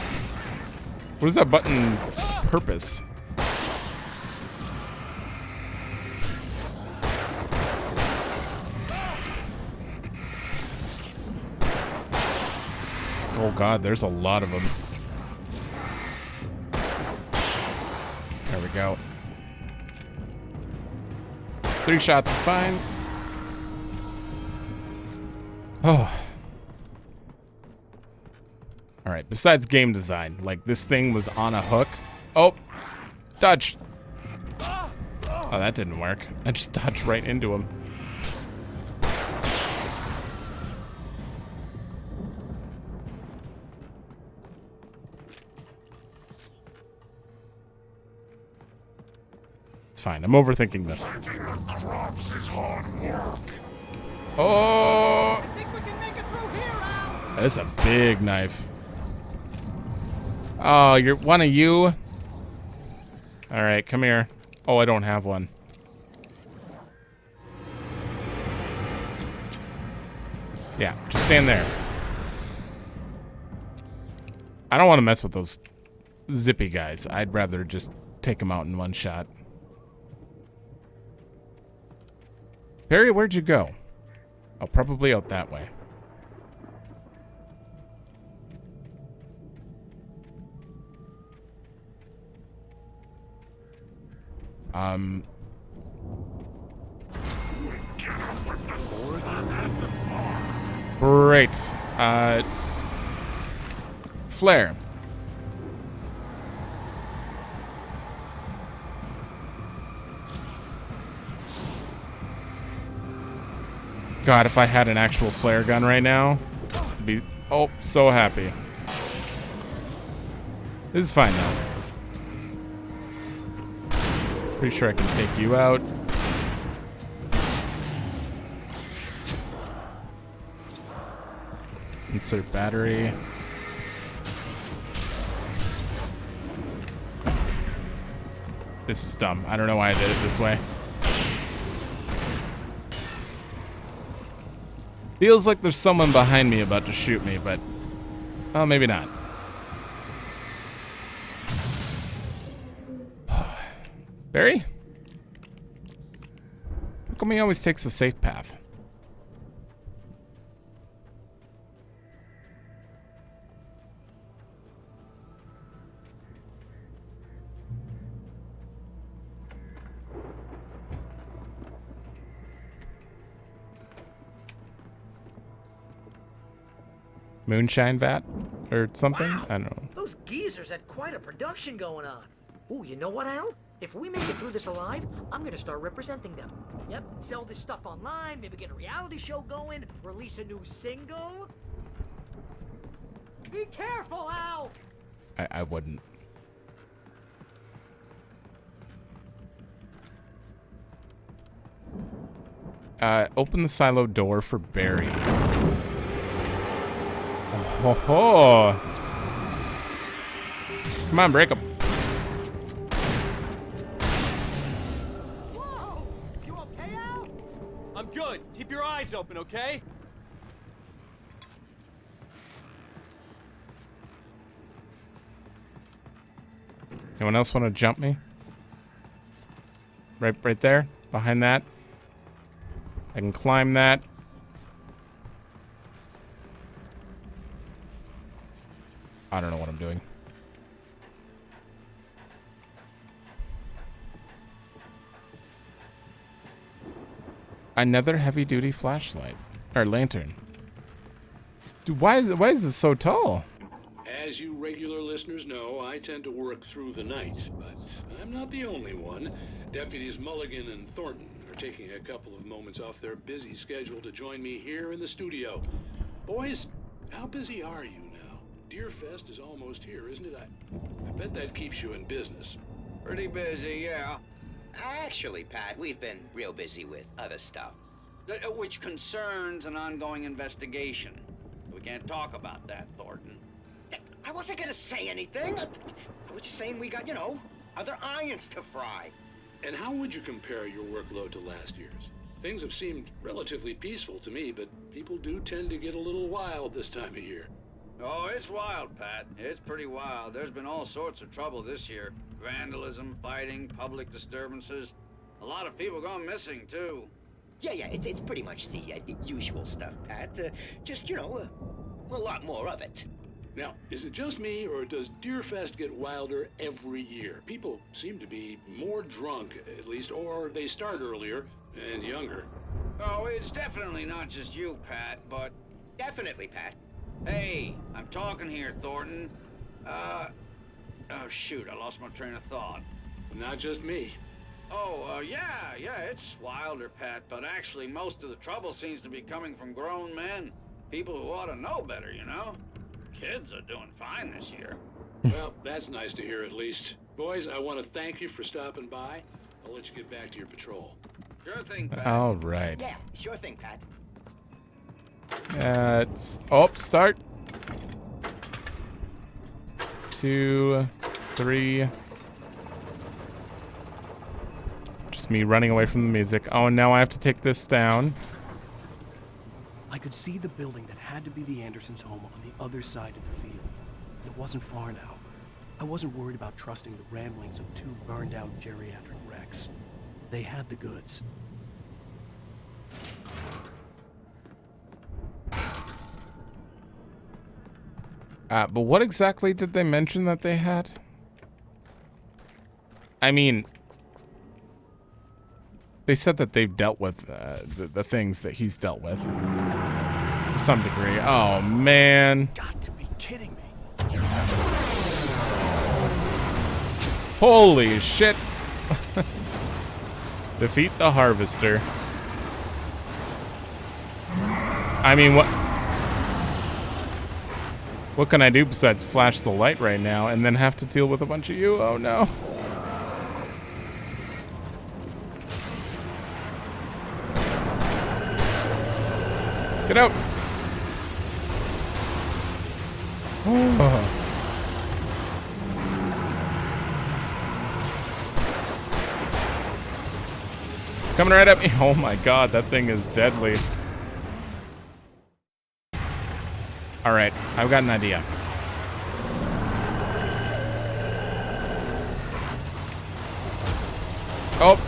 What is that button's purpose? Oh, God, there's a lot of them. There we go. 3 shots is fine. Oh. Alright, besides game design, like this thing was on a hook. Oh, dodge. Oh, that didn't work. I just dodged right into him. It's fine. I'm overthinking this. Oh! That's a big knife. Oh, you're one of you? All right, come here. Oh, I don't have one. Yeah, just stand there. I don't want to mess with those zippy guys. I'd rather just take them out in one shot. Perry, where'd you go? Oh, probably out that way. Great. Flare. God, if I had an actual flare gun right now, I'd be so happy. This is fine though. Pretty sure I can take you out. Insert battery. This is dumb. I don't know why I did it this way. Feels like there's someone behind me about to shoot me, but oh, maybe not. Barry? How come he always takes the safe path? Moonshine vat or something? Wow. I don't know. Those geezers had quite a production going on. Ooh, you know what, Al? If we make it through this alive, I'm gonna start representing them. Yep, sell this stuff online, maybe get a reality show going, release a new single. Be careful, Al! I wouldn't. Open the silo door for Barry. Oh, ho, ho. Come on, break him. Whoa! You okay, Al? I'm good. Keep your eyes open, okay? Anyone else want to jump me? Right there, behind that. I can climb that. I don't know what I'm doing. Another heavy-duty flashlight or lantern. Dude, why is it so tall? As you regular listeners know, I tend to work through the night, but I'm not the only one. Deputies Mulligan and Thornton are taking a couple of moments off their busy schedule to join me here in the studio. Boys, how busy are you now? Deerfest is almost here, isn't it? I bet that keeps you in business. Pretty busy, yeah. Actually, Pat, we've been real busy with other stuff, which concerns an ongoing investigation. We can't talk about that, Thornton. I wasn't gonna say anything. I was just saying we got, you know, other irons to fry. And how would you compare your workload to last year's? Things have seemed relatively peaceful to me, but people do tend to get a little wild this time of year. Oh, it's wild, Pat. It's pretty wild. There's been all sorts of trouble this year. Vandalism, fighting, public disturbances. A lot of people gone missing, too. Yeah, it's pretty much the usual stuff, Pat. Just, you know, a lot more of it. Now, is it just me, or does Deerfest get wilder every year? People seem to be more drunk, at least, or they start earlier and younger. Oh, it's definitely not just you, Pat, but... Definitely, Pat. Hey, I'm talking here, Thornton. Oh, shoot, I lost my train of thought. Not just me. Oh, yeah, it's wilder, Pat, but actually most of the trouble seems to be coming from grown men. People who ought to know better, you know? Kids are doing fine this year. Well, that's nice to hear at least. Boys, I want to thank you for stopping by. I'll let you get back to your patrol. Sure thing, Pat. All right. Yeah, sure thing, Pat. Start. 2, 3. Just me running away from the music. Oh, and now I have to take this down. I could see the building that had to be the Andersons' home on the other side of the field. It wasn't far now. I wasn't worried about trusting the ramblings of 2 burned-out geriatric wrecks. They had the goods. But what exactly did they mention that they had? I mean, They said that they've dealt with the things that he's dealt with to some degree. Oh, man. Got to be kidding me. Holy shit. Defeat the Harvester. I mean, what can I do besides flash the light right now and then have to deal with a bunch of you? Oh, no. Get out. Oh. It's coming right at me. Oh my god, that thing is deadly. Alright, I've got an idea. Oh.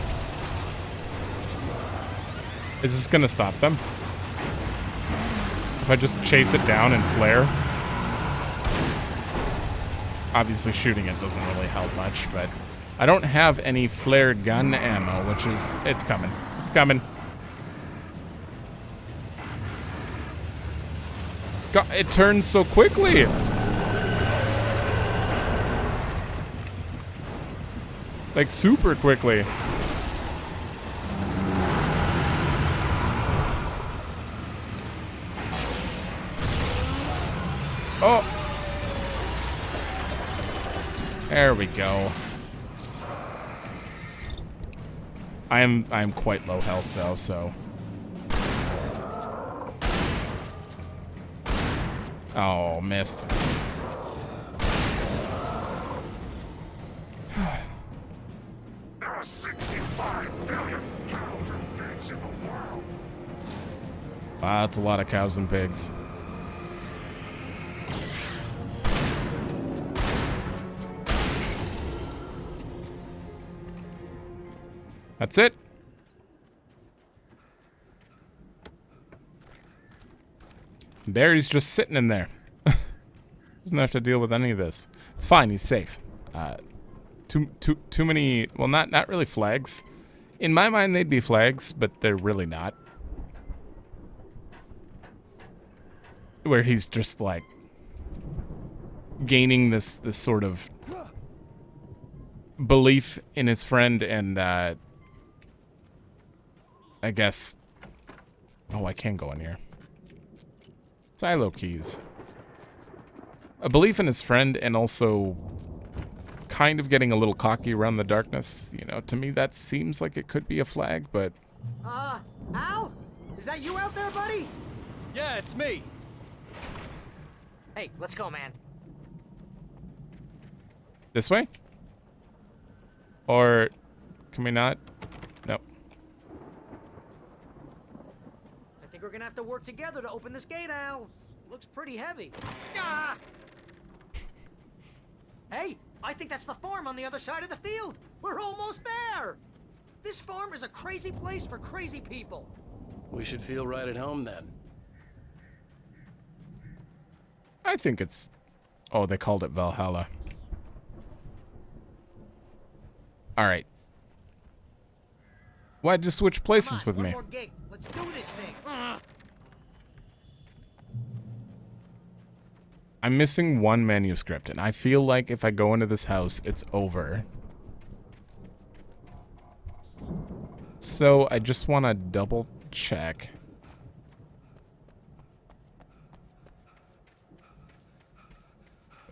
Is this gonna stop them? If I just chase it down and flare? Obviously shooting it doesn't really help much, but I don't have any flared gun ammo, which is, it's coming. It's coming. God, it turns so quickly. Like super quickly. Oh. There we go. I'm quite low health though, so. Oh, missed. There are 65 billion cows and pigs in the world. Wow, that's a lot of cows and pigs. That's it. Barry's just sitting in there. Doesn't have to deal with any of this. It's fine. He's safe. Too many. Well, not really flags. In my mind, they'd be flags, but they're really not. Where he's just like gaining this sort of belief in his friend, and I guess. Oh, I can go in here. Silo keys. A belief in his friend, and also kind of getting a little cocky around the darkness. You know, to me that seems like it could be a flag, but... Al? Is that you out there, buddy? Yeah, it's me. Hey, let's go, man. This way? Or can we not? No. I think we're gonna have to work together to open this gate, Al. Looks pretty heavy. Ah! Hey, I think that's the farm on the other side of the field. We're almost there. This farm is a crazy place for crazy people. We should feel right at home then. I think it's... Oh, they called it Valhalla. Alright. Why'd you switch places with me? More gate. Let's do this thing. I'm missing one manuscript, and I feel like if I go into this house, it's over. So I just want to double check.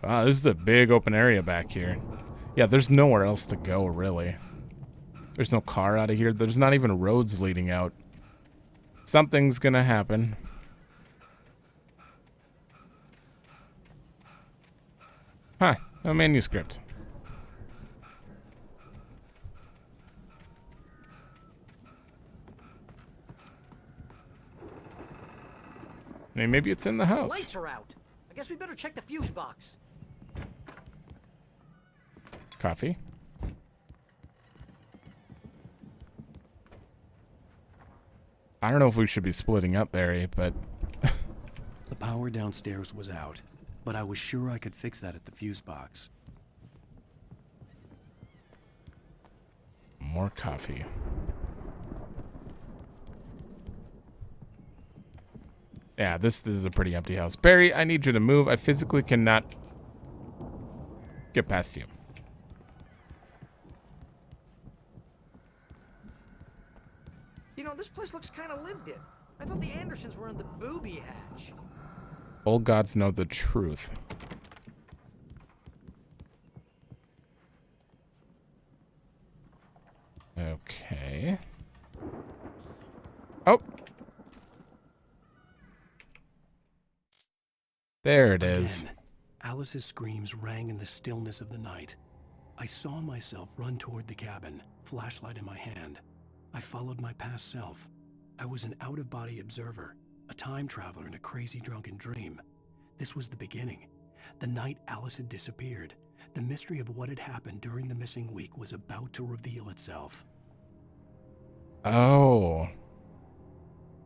Wow, this is a big open area back here. Yeah, there's nowhere else to go, really. There's no car out of here. There's not even roads leading out. Something's gonna happen. Huh, no manuscript. I mean, maybe it's in the house. Lights are out. I guess we better check the fuse box. Coffee. I don't know if we should be splitting up, Barry, but... The power downstairs was out, but I was sure I could fix that at the fuse box. More coffee. Yeah, this is a pretty empty house. Barry, I need you to move. I physically cannot get past you. You know, this place looks kind of lived in. I thought the Andersons were in the booby hatch. Old gods know the truth. Okay. Oh. There it is. Again, Alice's screams rang in the stillness of the night. I saw myself run toward the cabin, flashlight in my hand. I followed my past self. I was an out-of-body observer, a time traveler in a crazy drunken dream. This was the beginning. The night Alice had disappeared. The mystery of what had happened during the missing week was about to reveal itself. Oh.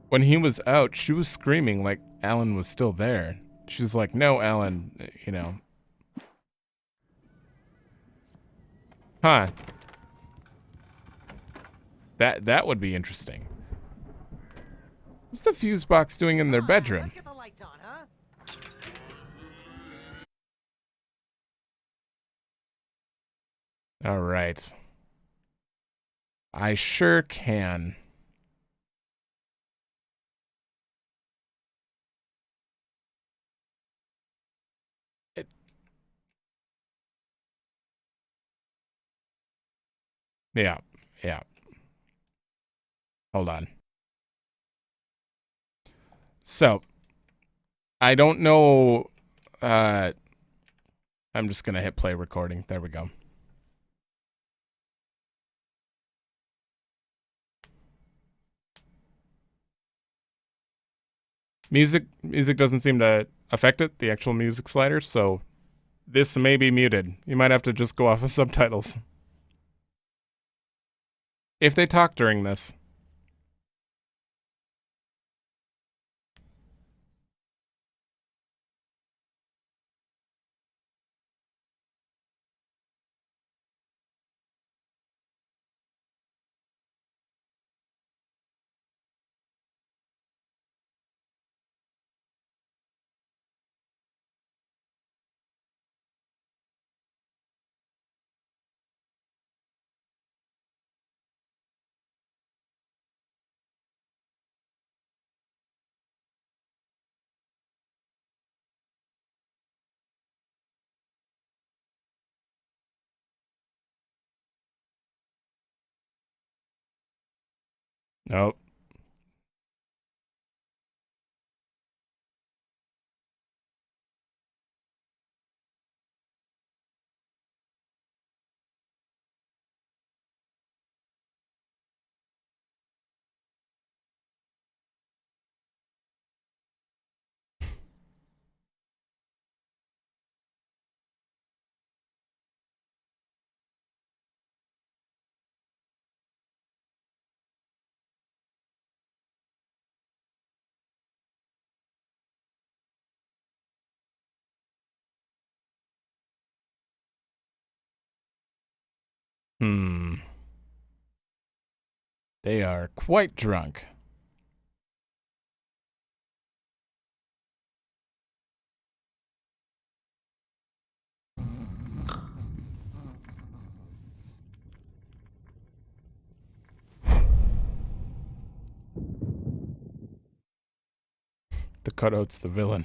When he was out, she was screaming like Alan was still there. She was like, no, Alan, you know. Huh. That would be interesting. What's the fuse box doing in their bedroom? Let's get the lights on, huh? All right. I sure can. Yeah, yeah. Hold on. So, I don't know. I'm just going to hit play recording. There we go. Music doesn't seem to affect it, the actual music slider, so this may be muted. You might have to just go off of subtitles. If they talk during this. Nope. They are quite drunk. The cutout's the villain.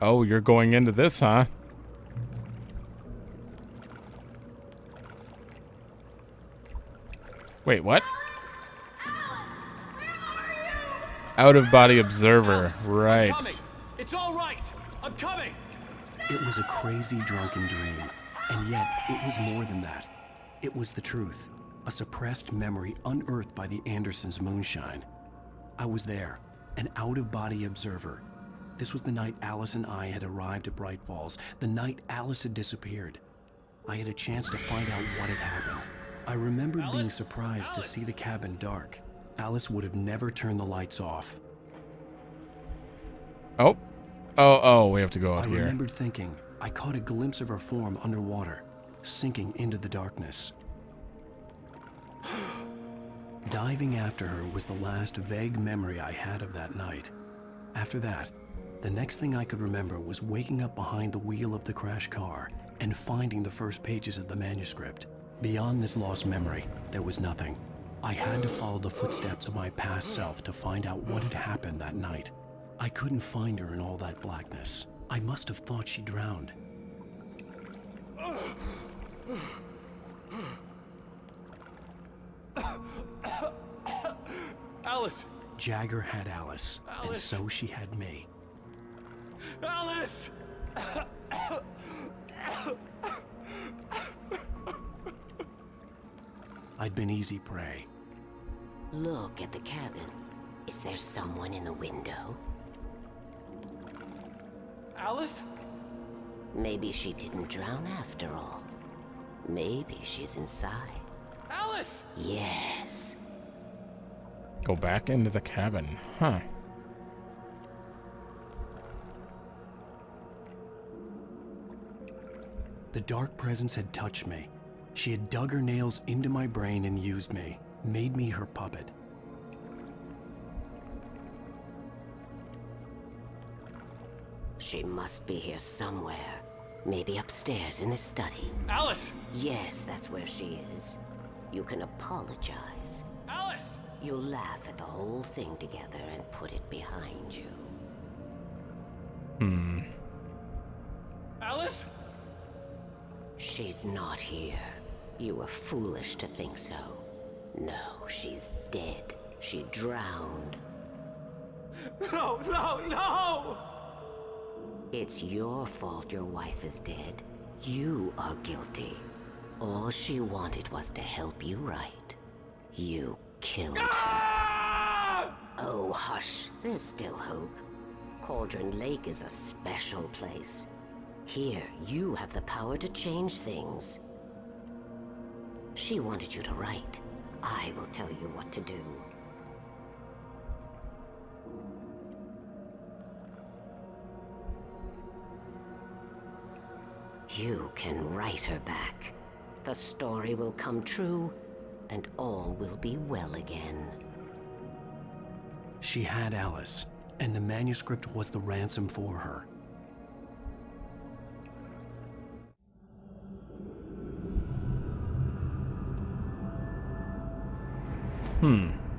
Oh, you're going into this, huh? Wait, what? Out-of-body observer, right. It's all right. I'm coming. It was a crazy drunken dream, and yet it was more than that. It was the truth, a suppressed memory unearthed by the Andersons' moonshine. I was there, an out-of-body observer. This was the night Alice and I had arrived at Bright Falls, the night Alice had disappeared. I had a chance to find out what had happened. I remembered being surprised to see the cabin dark. Alice would have never turned the lights off. Oh, we have to go out here. I remembered thinking I caught a glimpse of her form underwater, sinking into the darkness. Diving after her was the last vague memory I had of that night. After that, the next thing I could remember was waking up behind the wheel of the crashed car and finding the first pages of the manuscript. Beyond this lost memory, there was nothing. I had to follow the footsteps of my past self to find out what had happened that night. I couldn't find her in all that blackness. I must have thought she drowned. Alice! Jagger had Alice, and so she had me. Alice! I'd been easy prey. Look at the cabin. Is there someone in the window? Alice? Maybe she didn't drown after all. Maybe she's inside. Alice! Yes. Go back into the cabin. Huh. The dark presence had touched me. She had dug her nails into my brain and used me, made me her puppet. She must be here somewhere. Maybe upstairs in the study. Alice! Yes, that's where she is. You can apologize. Alice! You'll laugh at the whole thing together and put it behind you. Alice? She's not here. You were foolish to think so. No, she's dead. She drowned. No, no, no! It's your fault your wife is dead. You are guilty. All she wanted was to help you right. You killed her. Oh, hush. There's still hope. Cauldron Lake is a special place. Here, you have the power to change things. She wanted you to write. I will tell you what to do. You can write her back. The story will come true, and all will be well again. She had Alice, and the manuscript was the ransom for her.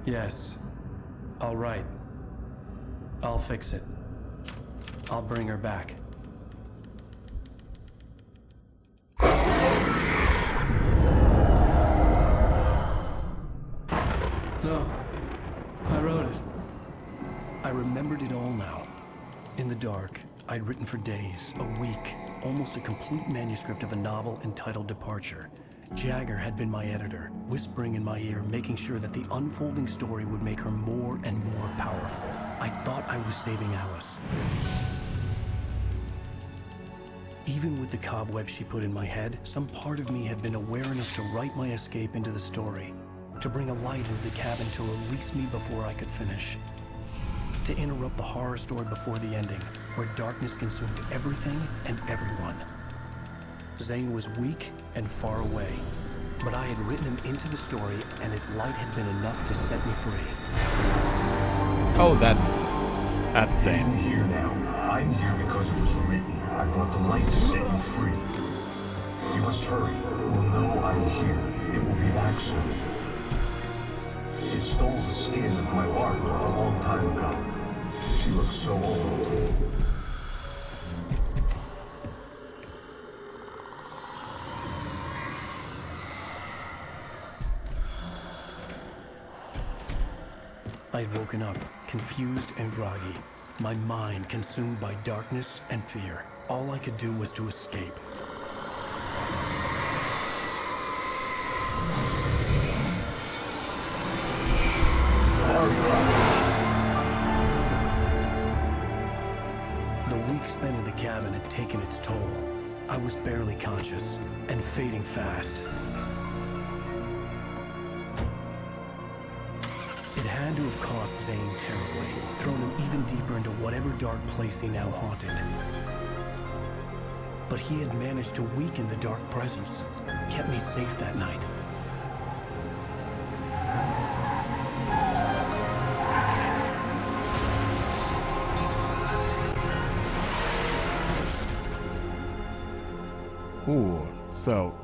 Yes. All right. I'll fix it. I'll bring her back. No. I wrote it. I remembered it all now. In the dark, I'd written for days, a week, almost a complete manuscript of a novel entitled Departure. Jagger had been my editor, whispering in my ear, making sure that the unfolding story would make her more and more powerful. I thought I was saving Alice. Even with the cobweb she put in my head, some part of me had been aware enough to write my escape into the story, to bring a light into the cabin to release me before I could finish, to interrupt the horror story before the ending, where darkness consumed everything and everyone. Zane was weak and far away, but I had written him into the story, and his light had been enough to set me free. Oh, that's Zane. I'm here now. I'm here because it was written. I brought the light to set you free. You must hurry. We'll know I'm here. It will be back soon. It stole the skin of my art a long time ago. She looks so old. I had woken up, confused and groggy, my mind consumed by darkness and fear. All I could do was to escape. The week spent in the cabin had taken its toll. I was barely conscious and fading fast. It have cost Zane terribly, thrown him even deeper into whatever dark place he now haunted. But he had managed to weaken the dark presence, kept me safe that night. Ooh, so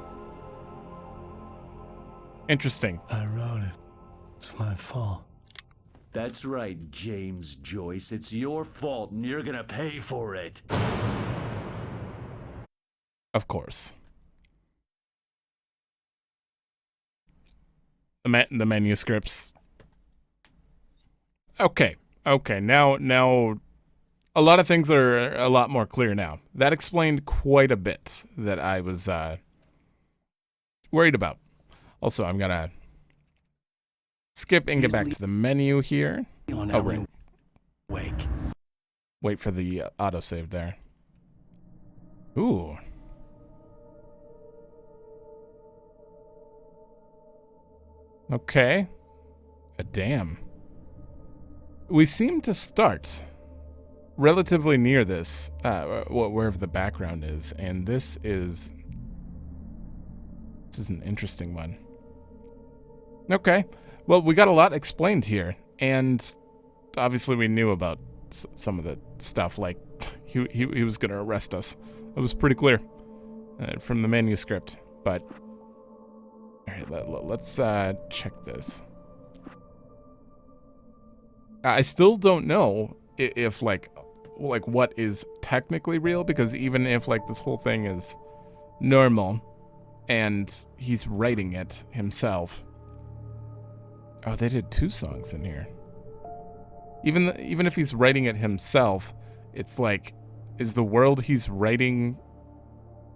interesting. I wrote it. It's my fault. That's right, James Joyce. It's your fault, and you're gonna pay for it. Of course. The manuscripts. Okay. Now a lot of things are a lot more clear now. That explained quite a bit that I was worried about. Also, I'm gonna skip and get back to the menu here. Oh, right. Wait for the autosave there. Ooh. Okay. Damn. We seem to start relatively near this, wherever the background is, and this is an interesting one. Okay. Well, we got a lot explained here, and obviously we knew about some of the stuff, like he was going to arrest us. It was pretty clear from the manuscript, but all right, let's check this. I still don't know if like what is technically real, because even if like this whole thing is normal and he's writing it himself. Oh, they did 2 songs in here. Even if he's writing it himself, it's like, is the world he's writing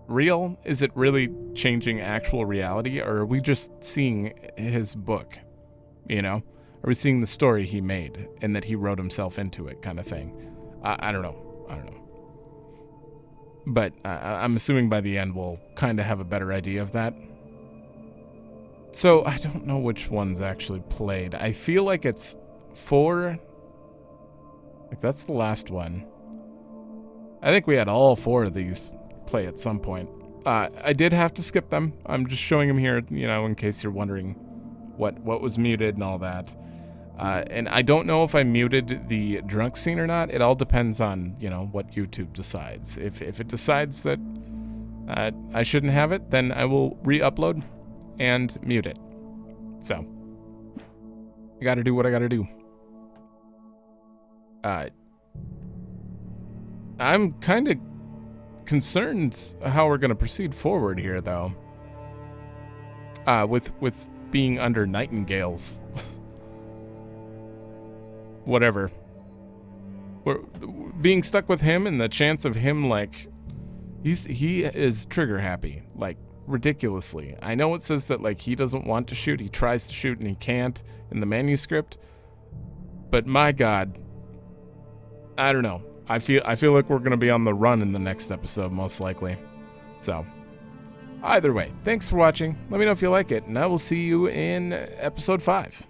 real? Is it really changing actual reality, or are we just seeing his book? You know, are we seeing the story he made and that he wrote himself into it, kind of thing? I don't know. But I'm assuming by the end we'll kind of have a better idea of that. So I don't know which one's actually played. I feel like it's 4. Like that's the last one. I think we had all 4 of these play at some point. I did have to skip them. I'm just showing them here, you know, in case you're wondering what was muted and all that. And I don't know if I muted the drunk scene or not. It all depends on, you know, what YouTube decides. If it decides that I shouldn't have it, then I will re-upload and mute it. So I gotta do what I gotta do. I'm kind of concerned how we're gonna proceed forward here, though. With being under Nightingale's whatever. We're being stuck with him, and the chance of him, like, he is trigger happy, like ridiculously. I know it says that like he doesn't want to shoot, he tries to shoot and he can't in the manuscript, but my God, I don't know. I feel like we're gonna be on the run in the next episode, most likely. So either way, thanks for watching. Let me know if you like it, and I will see you in episode 5.